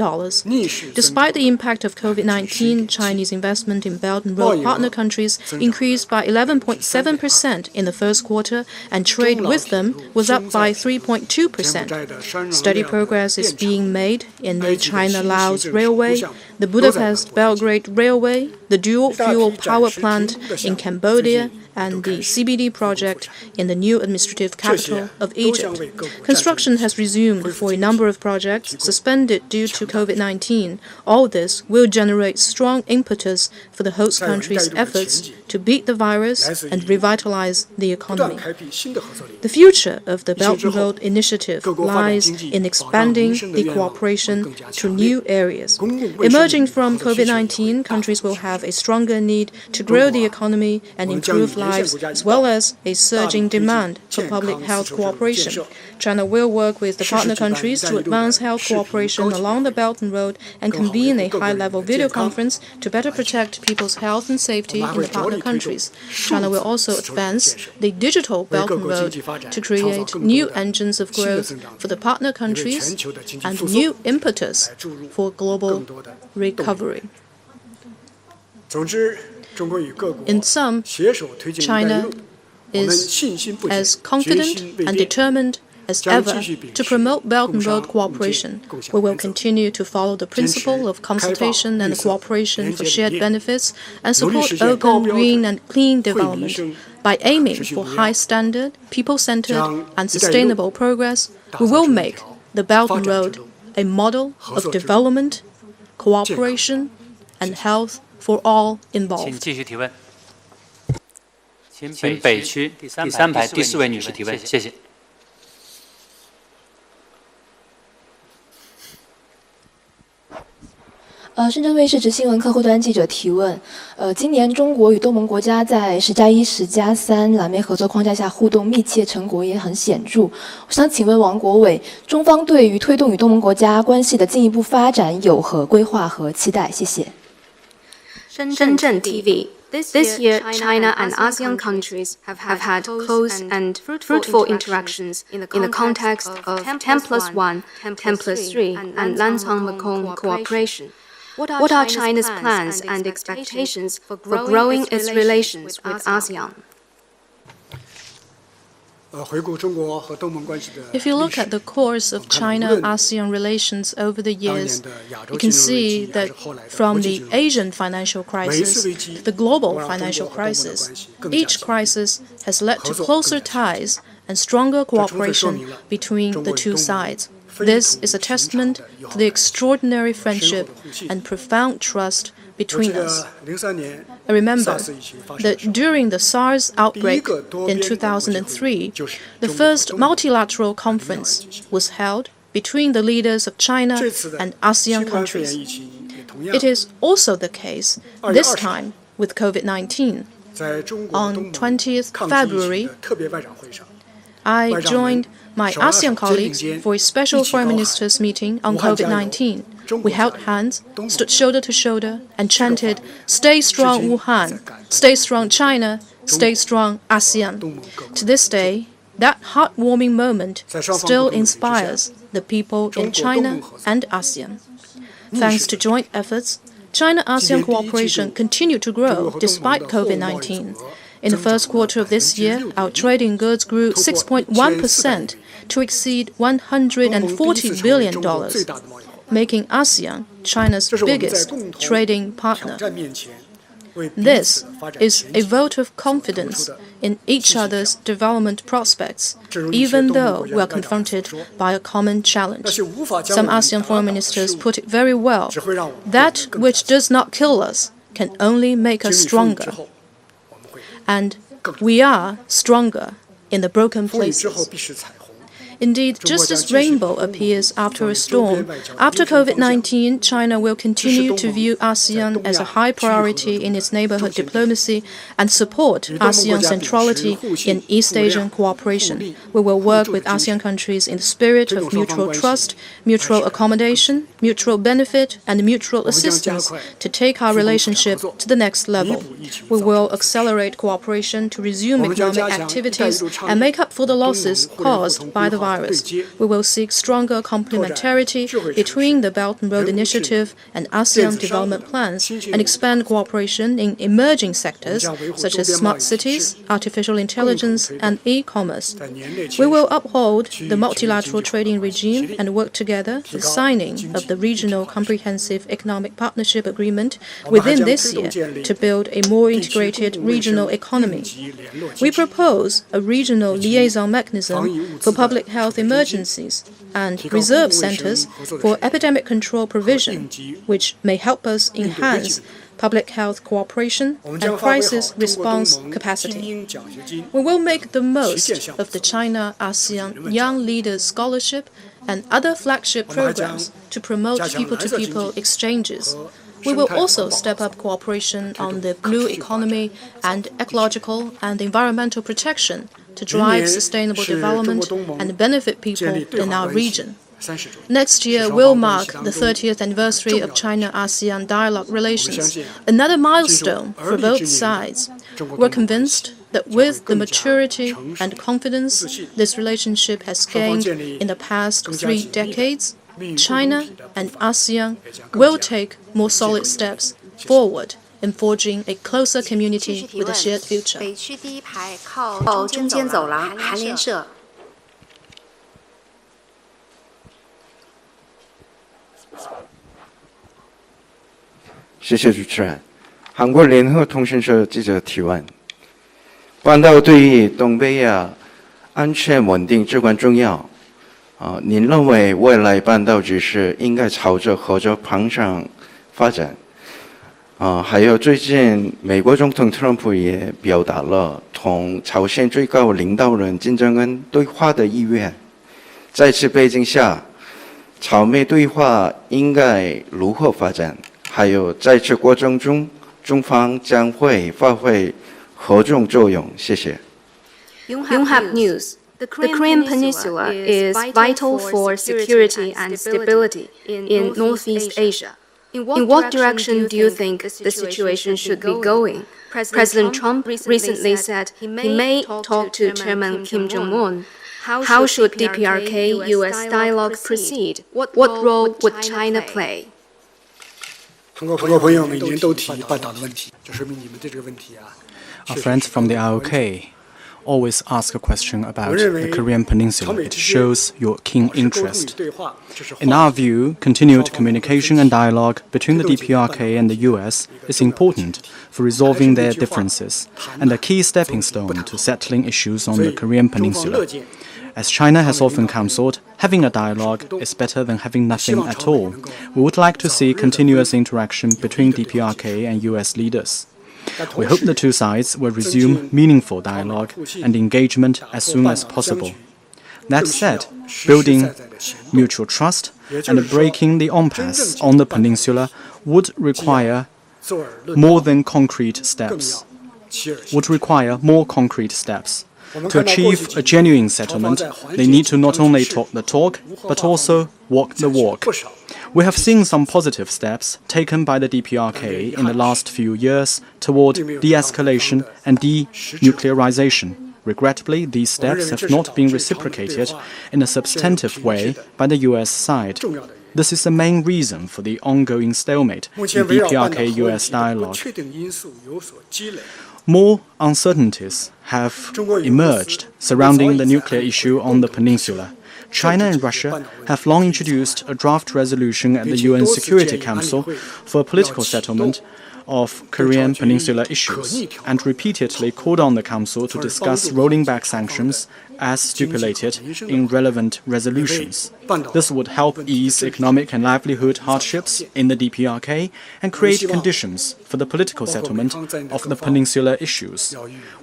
Despite the impact of COVID-19, Chinese investment in Belt and Road partner countries increased by 11.7% in the first quarter, and trade with them was up by 3.2%. Steady progress is being made in the China-Laos Railway, the Budapest-Belgrade Railway, the dual-fuel power plant in Cambodia, and the CBD project in the new administrative capital of Egypt. Construction has resumed for a number of projects suspended due to COVID-19. All this will generate strong impetus for the host country's efforts to beat the virus and revitalize the economy. The future of the Belt and Road Initiative lies in expanding the cooperation to new areas. Emerging from COVID-19, countries will have a stronger need to grow the economy and improve lives, as well as a surging demand for public health cooperation. China will work with the partner countries to advance health cooperation along the Belt and Road and convene a high-level video conference to better protect people's health and safety in the partner countries. China will also advance the digital Belt and Road to create new engines of growth for the partner countries and new impetus for global recovery. In sum, China is as confident and determined as ever to promote Belt and Road cooperation. We will continue to follow the principle of consultation and cooperation for shared benefits and support open, green, and clean development. By aiming for high standard, people-centered, and sustainable progress, we will make the Belt and Road a model of development, cooperation, and health for all involved. 请继续提问。请北区第三排第4位女士提问，谢谢。深圳卫视执新闻客户端记者提问：今年中国与东盟国家在10+1、10+3蓝莓合作框架下互动密切，成果也很显著。我想请问王国伟，中方对于推动与东盟国家关系的进一步发展有何规划和期待？谢谢。深圳 TV. This year, China and ASEAN countries have had close and fruitful interactions in the context of 10+1, 10+3, and Lancang Mekong cooperation. What are China's plans and expectations for growing its relations with ASEAN? If you look at the course of China-ASEAN relations over the years, you can see that from the Asian financial crisis to the global financial crisis, each crisis has led to closer ties and stronger cooperation between the two sides. This is a testament to the extraordinary friendship and profound trust between us. I remember that during the SARS outbreak in 2003, the first multilateral conference was held between the leaders of China and ASEAN countries. It is also the case this time with COVID-19. On 20th February, I joined my ASEAN colleagues for a special foreign ministers meeting on COVID-19. We held hands, stood shoulder to shoulder, and chanted, "Stay strong, Wuhan! Stay strong, China! Stay strong, ASEAN!" To this day, that heartwarming moment still inspires the people in China and ASEAN. Thanks to joint efforts, China-ASEAN cooperation continued to grow despite COVID-19. In the first quarter of this year, our trade in goods grew 6.1% to exceed $140 billion, making ASEAN China's biggest trading partner. This is a vote of confidence in each other's development prospects, even though we are confronted by a common challenge. Some ASEAN foreign ministers put it very well: that which does not kill us can only make us stronger. And we are stronger in the broken places. Indeed, just as rainbow appears after a storm, after COVID-19, China will continue to view ASEAN as a high priority in its neighborhood diplomacy and support ASEAN's centrality in East Asian cooperation. We will work with ASEAN countries in the spirit of mutual trust, mutual accommodation, mutual benefit, and mutual assistance to take our relationship to the next level. We will accelerate cooperation to resume economic activities and make up for the losses caused by the virus. We will seek stronger complementarity between the Belt and Road Initiative and ASEAN development plans and expand cooperation in emerging sectors such as smart cities, artificial intelligence, and e-commerce. We will uphold the multilateral trading regime and work together for signing of the Regional Comprehensive Economic Partnership Agreement within this year to build a more integrated regional economy. We propose a regional liaison mechanism for public health emergencies and reserve centers for epidemic control provision, which may help us enhance public health cooperation and crisis response capacity. We will make the most of the China-ASEAN Young Leaders Scholarship and other flagship programs to promote people-to-people exchanges. We will also step up cooperation on the blue economy and ecological and environmental protection to drive sustainable development and benefit people in our region. Next year will mark the 30th anniversary of China-ASEAN dialogue relations, another milestone for both sides. We're convinced that with the maturity and confidence this relationship has gained in the past 3 decades, China and ASEAN will take more solid steps forward in forging a closer community with a shared future. 北区第一排靠中间走廊，韩联社。谢谢主持人。韩国联合通讯社记者提问：半导体对于东北亚安全稳定至关重要。您认为未来半导体是应该朝着何种方向发展？还有最近美国总统特朗普也表达了同朝鲜最高领导人金正恩对话的意愿。在此背景下，朝美对话应该如何发展？还有在此过程中，中方将会发挥何种作用？谢谢。Yonhap News. The Korean Peninsula is vital for security and stability in Northeast Asia. In what direction do you think the situation should be going? President Trump recently said he may talk to Chairman Kim Jong-un. How should DPRK-US dialogue proceed? What role would China play? 韩国朋友每年都提半岛的问题，就说明你们对这个问题啊。 Our friends from the IOK always ask a question about the Korean Peninsula. It shows your keen interest. In our view, continued communication and dialogue between the DPRK and the US is important for resolving their differences and a key stepping stone to settling issues on the Korean Peninsula. As China has often counseled, having a dialogue is better than having nothing at all. We would like to see continuous interaction between DPRK and US leaders. We hope the two sides will resume meaningful dialogue and engagement as soon as possible. That said, building mutual trust and breaking the impasse on the peninsula would require more concrete steps. To achieve a genuine settlement, they need to not only talk the talk, but also walk the walk. We have seen some positive steps taken by the DPRK in the last few years toward de-escalation and denuclearization. Regrettably, these steps have not been reciprocated in a substantive way by the US side. This is the main reason for the ongoing stalemate in DPRK-US dialogue. More uncertainties have emerged surrounding the nuclear issue on the peninsula. China and Russia have long introduced a draft resolution at the UN Security Council for a political settlement of Korean Peninsula issues and repeatedly called on the Council to discuss rolling back sanctions as stipulated in relevant resolutions. This would help ease economic and livelihood hardships in the DPRK and create conditions for the political settlement of the peninsula issues.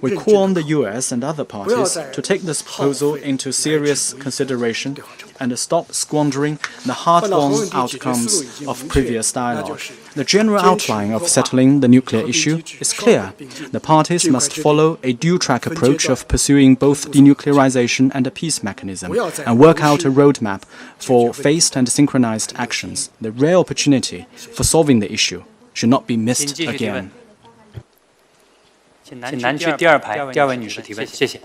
We call on the US and other parties to take this proposal into serious consideration and stop squandering the hard-won outcomes of previous dialogue. The general outline of settling the nuclear issue is clear. The parties must follow a dual-track approach of pursuing both denuclearization and a peace mechanism, and work out a roadmap for phased and synchronized actions. The rare opportunity for solving the issue should not be missed again. 请南区第二排第二位女士提问，谢谢。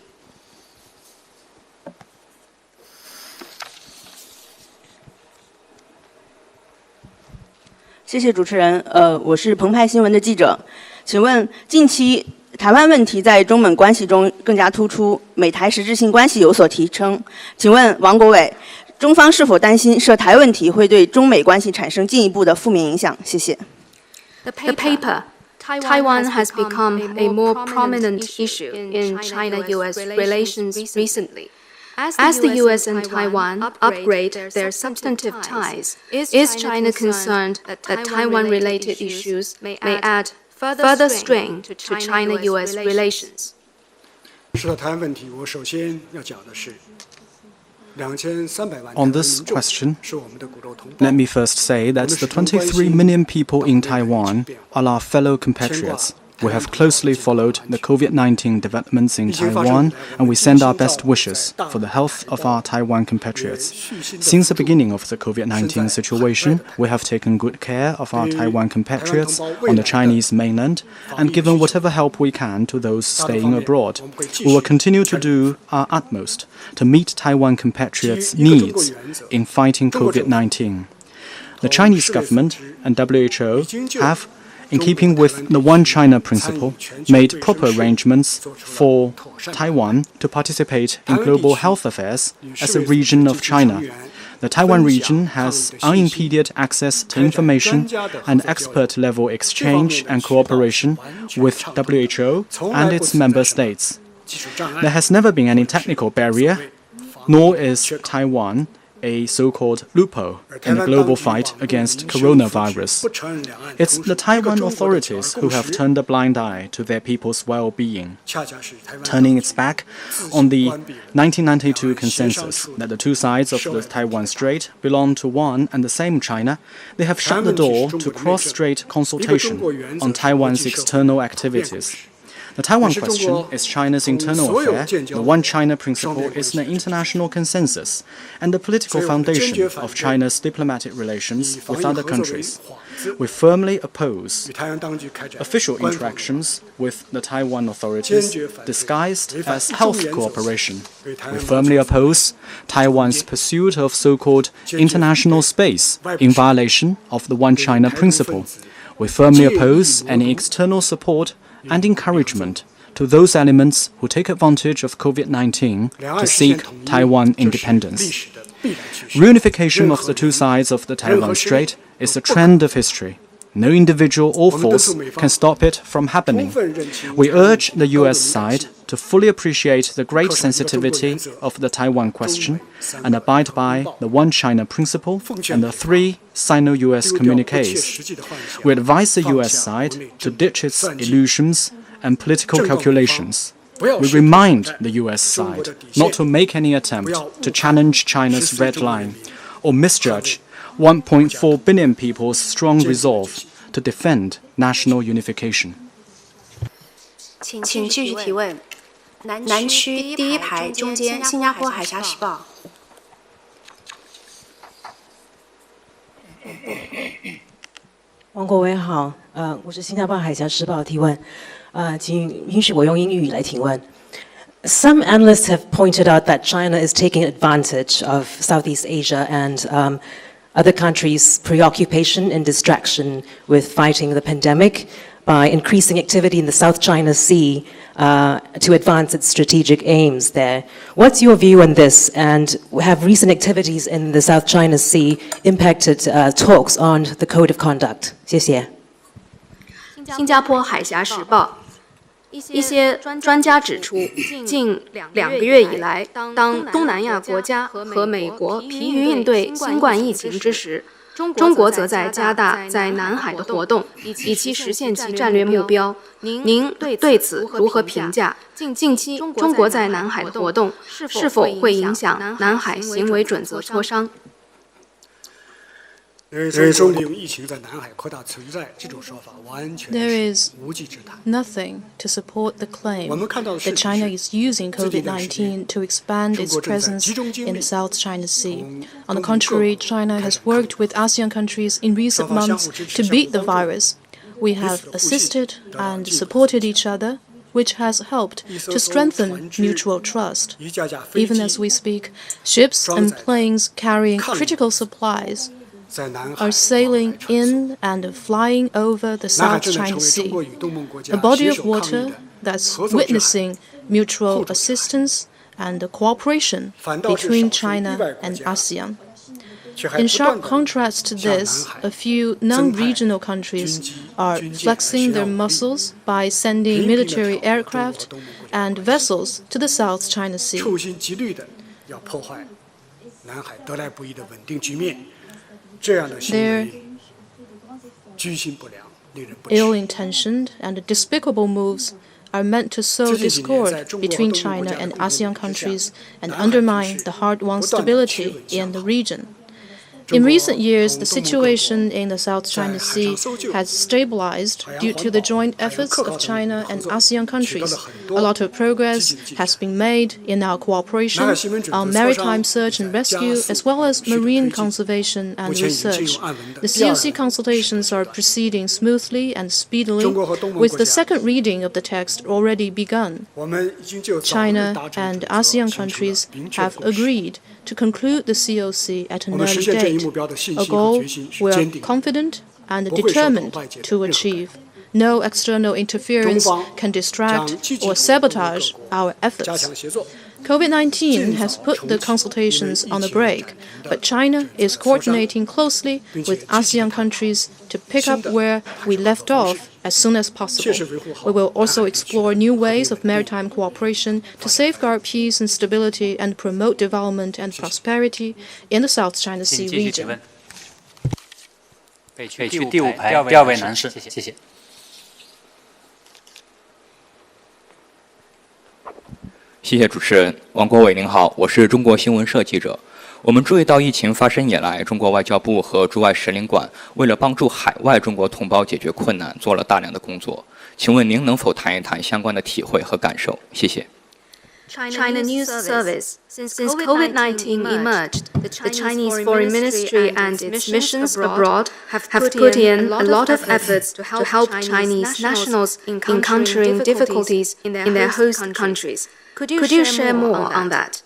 谢谢主持人，我是澎湃新闻的记者。请问，近期台湾问题在中美关系中更加突出，美台实质性关系有所提升。请问王国伟，中方是否担心涉台问题会对中美关系产生进一步的负面影响？谢谢。The paper, Taiwan has become a more prominent issue in China-US relations recently. As the US and Taiwan upgrade their substantive ties, is China concerned that Taiwan-related issues may add further strain to China-US relations? 说到台湾问题，我首先要讲的是2300万 On this question, let me first say that the 23 million people in Taiwan are our fellow compatriots. We have closely followed the COVID-19 developments in Taiwan, and we send our best wishes for the health of our Taiwan compatriots. Since the beginning of the COVID-19 situation, we have taken good care of our Taiwan compatriots on the Chinese mainland and given whatever help we can to those staying abroad. We will continue to do our utmost to meet Taiwan compatriots' needs in fighting COVID-19. The Chinese government and WHO have, in keeping with the One China principle, made proper arrangements for Taiwan to participate in global health affairs as a region of China. The Taiwan region has unimpeded access to information and expert-level exchange and cooperation with WHO and its member states. There has never been any technical barrier, nor is Taiwan a so-called loophole in the global fight against coronavirus. It's the Taiwan authorities who have turned a blind eye to their people's well-being, turning its back on the 1992 consensus that the two sides of the Taiwan Strait belong to one and the same China. They have shut the door to cross-strait consultation on Taiwan's external activities. The Taiwan question is China's internal affair, the One China principle is an international consensus, and the political foundation of China's diplomatic relations with other countries. We firmly oppose official interactions with the Taiwan authorities disguised as health cooperation. We firmly oppose Taiwan's pursuit of so-called international space in violation of the One China principle. We firmly oppose any external support and encouragement to those elements who take advantage of COVID-19 to seek Taiwan independence. Reunification of the two sides of the Taiwan Strait is a trend of history. No individual or force can stop it from happening. We urge the U.S. side to fully appreciate the great sensitivity of the Taiwan question and abide by the One China principle and the 3 Sino-U.S. communiques. We advise the U.S. side to ditch its illusions and political calculations. We remind the U.S. side not to make any attempt to challenge China's red line or misjudge 1.4 billion people's strong resolve to defend national unification. 请继续提问。南区第一排中间，新加坡海峡时报。王国维好，我是新加坡海峡时报提问，请允许我用英语来提问。Some analysts have pointed out that China is taking advantage of Southeast Asia and other countries' preoccupation and distraction with fighting the pandemic by increasing activity in the South China Sea to advance its strategic aims there. What's your view on this, and have recent activities in the South China Sea impacted talks on the Code of Conduct? 谢谢。新加坡海峡时报。一些专家指出，近2个月以来，当东南亚国家和美国疲于应对新冠疫情之时，中国则在加大在南海的活动，以期实现其战略目标。您对此如何评价？近期中国在南海的活动是否会影响南海行为准则磋商？人说利用疫情在南海扩大存在这种说法完全是无稽之谈。Nothing to support the claim that China is using COVID-19 to expand its presence in the South China Sea. On the contrary, China has worked with ASEAN countries in recent months to beat the virus. We have assisted and supported each other, which has helped to strengthen mutual trust. Even as we speak, ships and planes carrying critical supplies are sailing in and flying over the South China Sea, a body of water that's witnessing mutual assistance and cooperation between China and ASEAN. In sharp contrast to this, a few non-regional countries are flexing their muscles by sending military aircraft and vessels to the South China Sea. Their ill-intentioned and despicable moves are meant to sow discord between China and ASEAN countries and undermine the hard-won stability in the region. In recent years, the situation in the South China Sea has stabilized due to the joint efforts of China and ASEAN countries. A lot of progress has been made in our cooperation on maritime search and rescue, as well as marine conservation and research. The COC consultations are proceeding smoothly and speedily, with the second reading of the text already begun. China and ASEAN countries have agreed to conclude the COC at an early date, a goal we are confident and determined to achieve. No external interference can distract or sabotage our efforts. COVID-19 has put the consultations on a break, but China is coordinating closely with ASEAN countries to pick up where we left off as soon as possible. We will also explore new ways of maritime cooperation to safeguard peace and stability and promote development and prosperity in the South China Sea region. 北区第5排第2位男士，谢谢。谢谢主持人，王国伟您好，我是中国新闻社记者。我们注意到疫情发生以来，中国外交部和驻外使领馆为了帮助海外中国同胞解决困难，做了大量的工作。请问您能否谈一谈相关的体会和感受？谢谢。ChinaUS Service. Since COVID-19 emerged, the Chinese Foreign Ministry and its missions abroad have put in a lot of efforts to help Chinese nationals encountering difficulties in their host countries. Could you share more on that?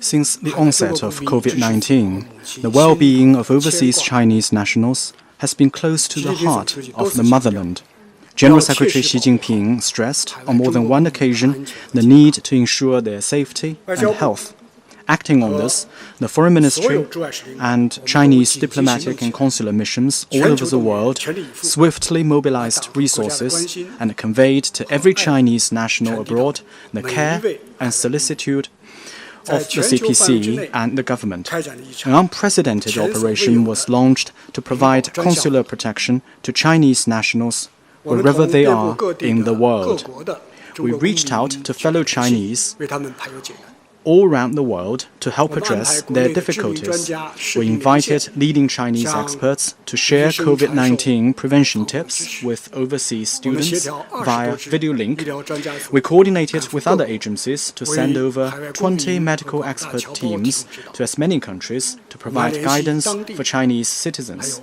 Since the onset of COVID-19, the well-being of overseas Chinese nationals has been close to the heart of the motherland. General Secretary Xi Jinping stressed on more than one occasion the need to ensure their safety and health. Acting on this, the Foreign Ministry and Chinese diplomatic and consular missions all over the world swiftly mobilized resources and conveyed to every Chinese national abroad the care and solicitude of the CPC and the government. An unprecedented operation was launched to provide consular protection to Chinese nationals wherever they are in the world. We reached out to fellow Chinese all around the world to help address their difficulties. We invited leading Chinese experts to share COVID-19 prevention tips with overseas students via video link. We coordinated with other agencies to send over 20 medical expert teams to as many countries to provide guidance for Chinese citizens.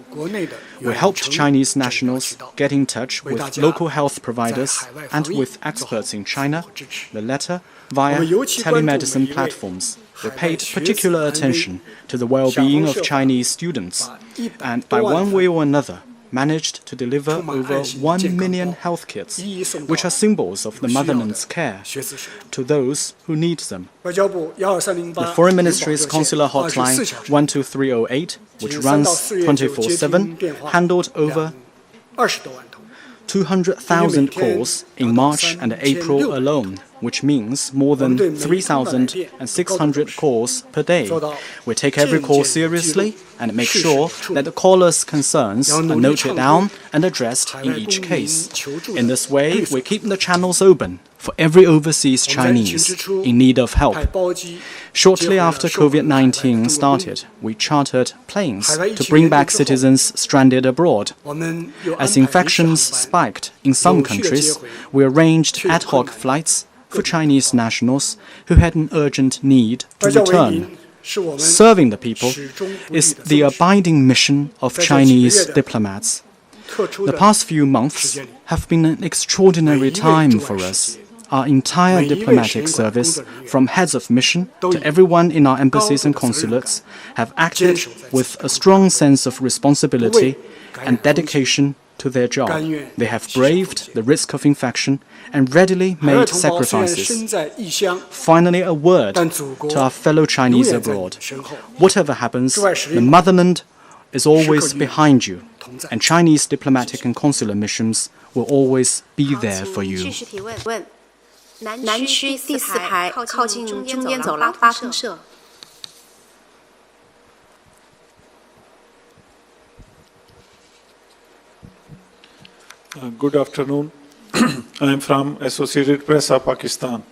We helped Chinese nationals get in touch with local health providers and with experts in China, the latter via telemedicine platforms. We paid particular attention to the well-being of Chinese students, and by one way or another, managed to deliver over 1 million health kits, which are symbols of the motherland's care, to those who need them. The Foreign Ministry's consular hotline 12308, which runs 24/7, handled over 200,000 calls in March and April alone, which means more than 3,600 calls per day. We take every call seriously and make sure that the caller's concerns are noted down and addressed in each case. In this way, we keep the channels open for every overseas Chinese in need of help. Shortly after COVID-19 started, we chartered planes to bring back citizens stranded abroad. As infections spiked in some countries, we arranged ad hoc flights for Chinese nationals who had an urgent need to return. Serving the people is the abiding mission of Chinese diplomats. The past few months have been an extraordinary time for us. Our entire diplomatic service, from heads of mission to everyone in our embassies and consulates, have acted with a strong sense of responsibility and dedication to their job. They have braved the risk of infection and readily made sacrifices. Finally, a word to our fellow Chinese abroad. Whatever happens, the motherland is always behind you, and Chinese diplomatic and consular missions will always be there for you. 南区第4排靠近中间走廊8分社。Good afternoon. I am from Associated Press of Pakistan.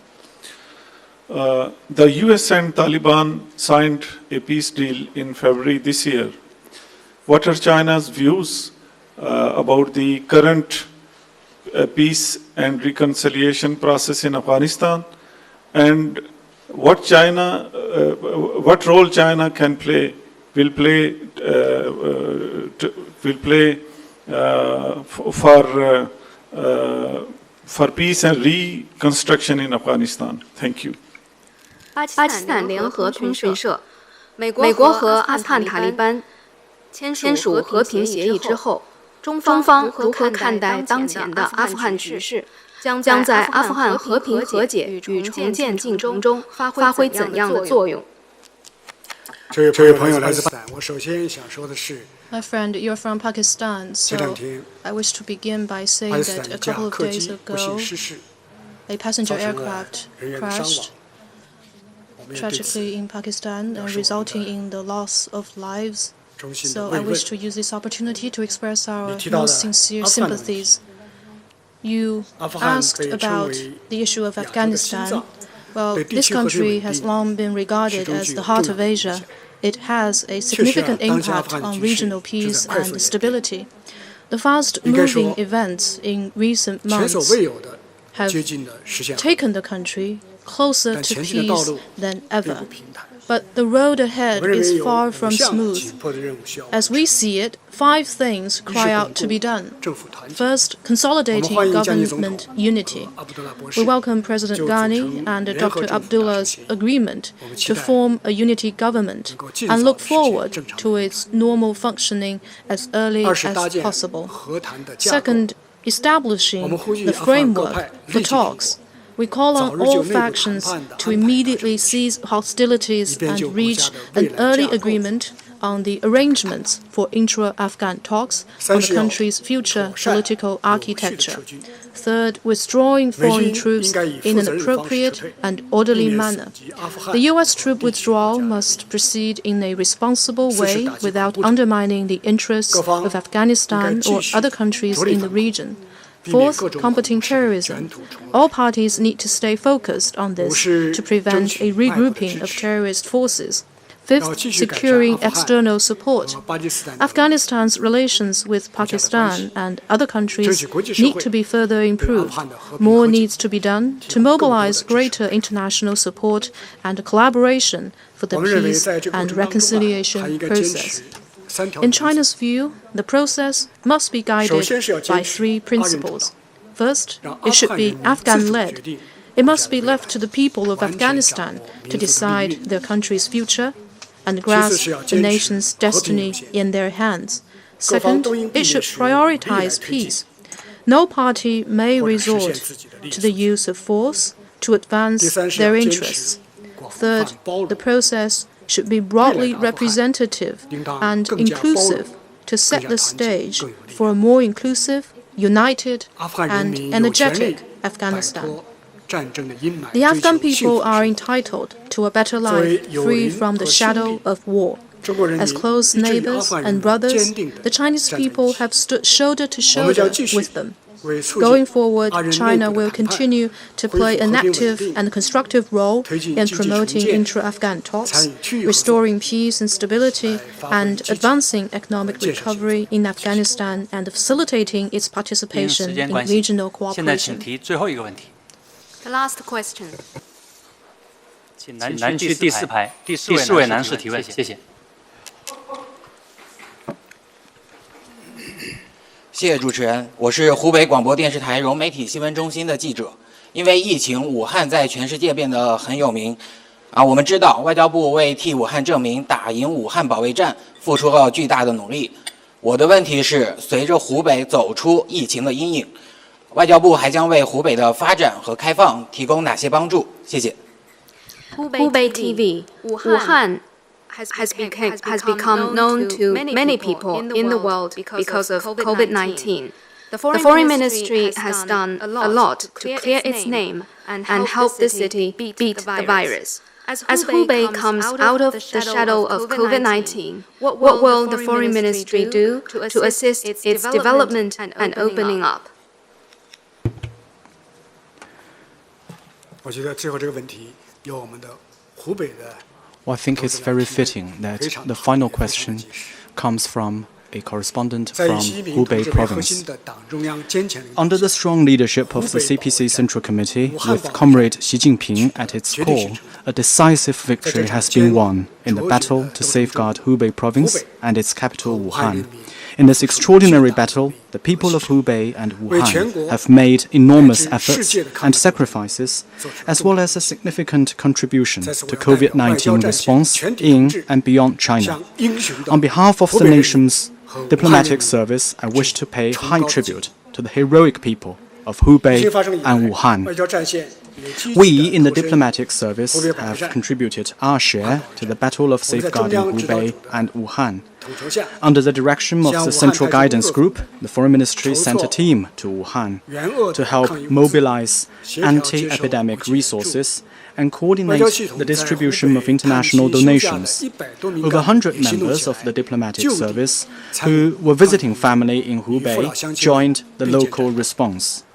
The US and Taliban signed a peace deal in February this year. What are China's views about the current peace and reconciliation process in Afghanistan, and what role China will play for peace and reconstruction in Afghanistan? Thank you. 巴基斯坦联合通讯社，美国和阿富汗塔利班签署和平协议之后，中方如何看待当前的阿富汗局势？将在阿富汗和平和解与重建进程中发挥怎样的作用？这位朋友来自巴基斯坦，我首先想说的是。 My friend, you're from Pakistan, so I wish to begin by saying that a couple of days ago, a passenger aircraft crashed tragically in Pakistan, resulting in the loss of lives. So I wish to use this opportunity to express our most sincere sympathies. You asked about the issue of Afghanistan. Well, this country has long been regarded as the heart of Asia. It has a significant impact on regional peace and stability. The fast-moving events in recent months have taken the country closer to peace than ever. But the road ahead is far from smooth. As we see it, 5 things cry out to be done. First, consolidating government unity. We welcome President Ghani and Dr. Abdullah's agreement to form a unity government and look forward to its normal functioning as early as possible. Second, establishing the framework for talks. We call on all factions to immediately cease hostilities and reach an early agreement on the arrangements for intra-Afghan talks on the country's future political architecture. Third, withdrawing foreign troops in an appropriate and orderly manner. The U.S. troop withdrawal must proceed in a responsible way without undermining the interests of Afghanistan or other countries in the region. Fourth, combating terrorism. All parties need to stay focused on this to prevent a regrouping of terrorist forces. Fifth, securing external support. Afghanistan's relations with Pakistan and other countries need to be further improved. More needs to be done to mobilize greater international support and collaboration for the peace and reconciliation process. In China's view, the process must be guided by 3 principles. First, it should be Afghan-led. It must be left to the people of Afghanistan to decide their country's future and grasp the nation's destiny in their hands. Second, it should prioritize peace. No party may resort to the use of force to advance their interests. Third, the process should be broadly representative and inclusive to set the stage for a more inclusive, united, and energetic Afghanistan. The Afghan people are entitled to a better life free from the shadow of war. As close neighbors and brothers, the Chinese people have stood shoulder to shoulder with them. Going forward, China will continue to play an active and constructive role in promoting intra-Afghan talks, restoring peace and stability, and advancing economic recovery in Afghanistan and facilitating its participation in regional cooperation. The last question. 请南区第4排第4位男士提问，谢谢。谢谢主持人，我是湖北广播电视台融媒体新闻中心的记者。因为疫情，武汉在全世界变得很有名。我们知道外交部为替武汉证明打赢武汉保卫战付出了巨大的努力。我的问题是，随着湖北走出疫情的阴影，外交部还将为湖北的发展和开放提供哪些帮助？谢谢。Hubei TV, Wuhan has become known to many people in the world because of COVID-19. The Foreign Ministry has done a lot to clear its name and help the city beat the virus. As Hubei comes out of the shadow of COVID-19, what will the Foreign Ministry do to assist its development and opening up? 我觉得最后这个问题由我们的湖北的 Well, I think it's very fitting that the final question comes from a correspondent from Hubei province. Under the strong leadership of the CPC Central Committee, with Comrade Xi Jinping at its core, a decisive victory has been won in the battle to safeguard Hubei province and its capital Wuhan. In this extraordinary battle, the people of Hubei and Wuhan have made enormous efforts and sacrifices, as well as a significant contribution to COVID-19 response in and beyond China. On behalf of the nation's diplomatic service, I wish to pay high tribute to the heroic people of Hubei and Wuhan. We in the diplomatic service have contributed our share to the battle of safeguarding Hubei and Wuhan. Under the direction of the Central Guidance Group, the Foreign Ministry sent a team to Wuhan to help mobilize anti-epidemic resources and coordinate the distribution of international donations. Over 100 members of the diplomatic service who were visiting family in Hubei joined the local response.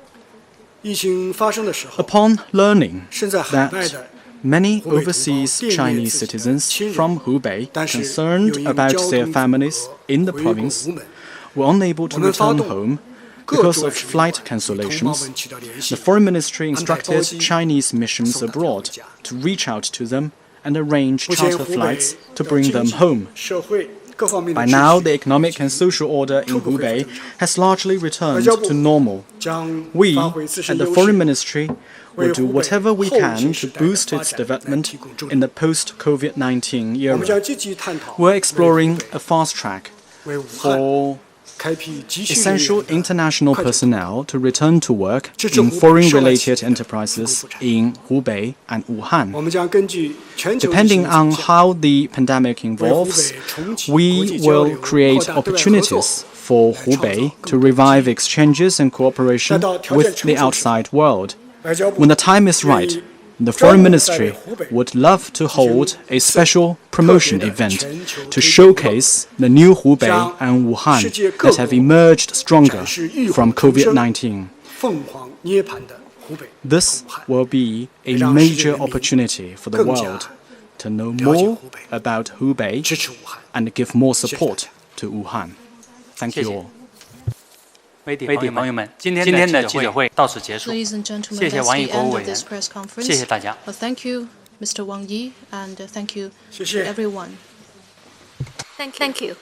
Upon learning that many overseas Chinese citizens from Hubei, concerned about their families in the province, were unable to return home because of flight cancellations, the Foreign Ministry instructed Chinese missions abroad to reach out to them and arrange charter flights to bring them home. By now, the economic and social order in Hubei has largely returned to normal. We, at the Foreign Ministry, will do whatever we can to boost its development in the post-COVID-19 era. We're exploring a fast track for essential international personnel to return to work in foreign-related enterprises in Hubei and Wuhan. Depending on how the pandemic evolves, we will create opportunities for Hubei to revive exchanges and cooperation with the outside world. When the time is right, the Foreign Ministry would love to hold a special promotion event to showcase the new Hubei and Wuhan that have emerged stronger from COVID-19. This will be a major opportunity for the world to know more about Hubei and give more support to Wuhan. Thank you all. 媒体朋友们，今天的记者会到此结束。谢谢王毅国务委员，谢谢大家。Thank you, Mr. Wang Yi, and thank you to everyone. Thank you.